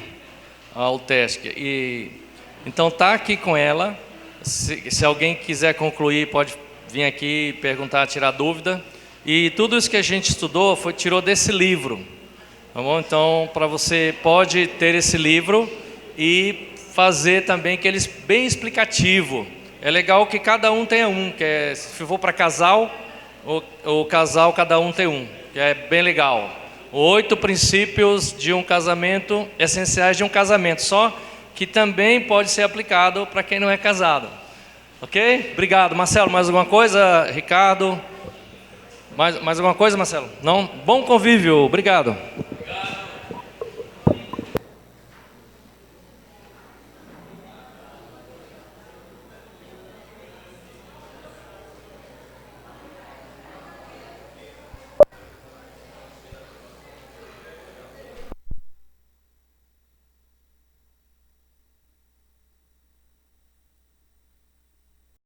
S4: o teste. E Então tá aqui com ela. Se alguém quiser concluir, pode vir aqui perguntar, tirar dúvida. E tudo isso que a gente estudou tirou desse livro. Tá bom? Então, para você pode ter esse livro e fazer também aqueles bem explicativo. É legal que cada um tenha um, que é, se for para casal, o casal cada um tem um, que é bem legal. 8 princípios de um casamento, essenciais de um casamento, só que também pode ser aplicado para quem não é casado. Ok? Obrigado. Marcelo, mais alguma coisa? Ricardo? Mais alguma coisa, Marcelo? Não? Bom convívio. Obrigado.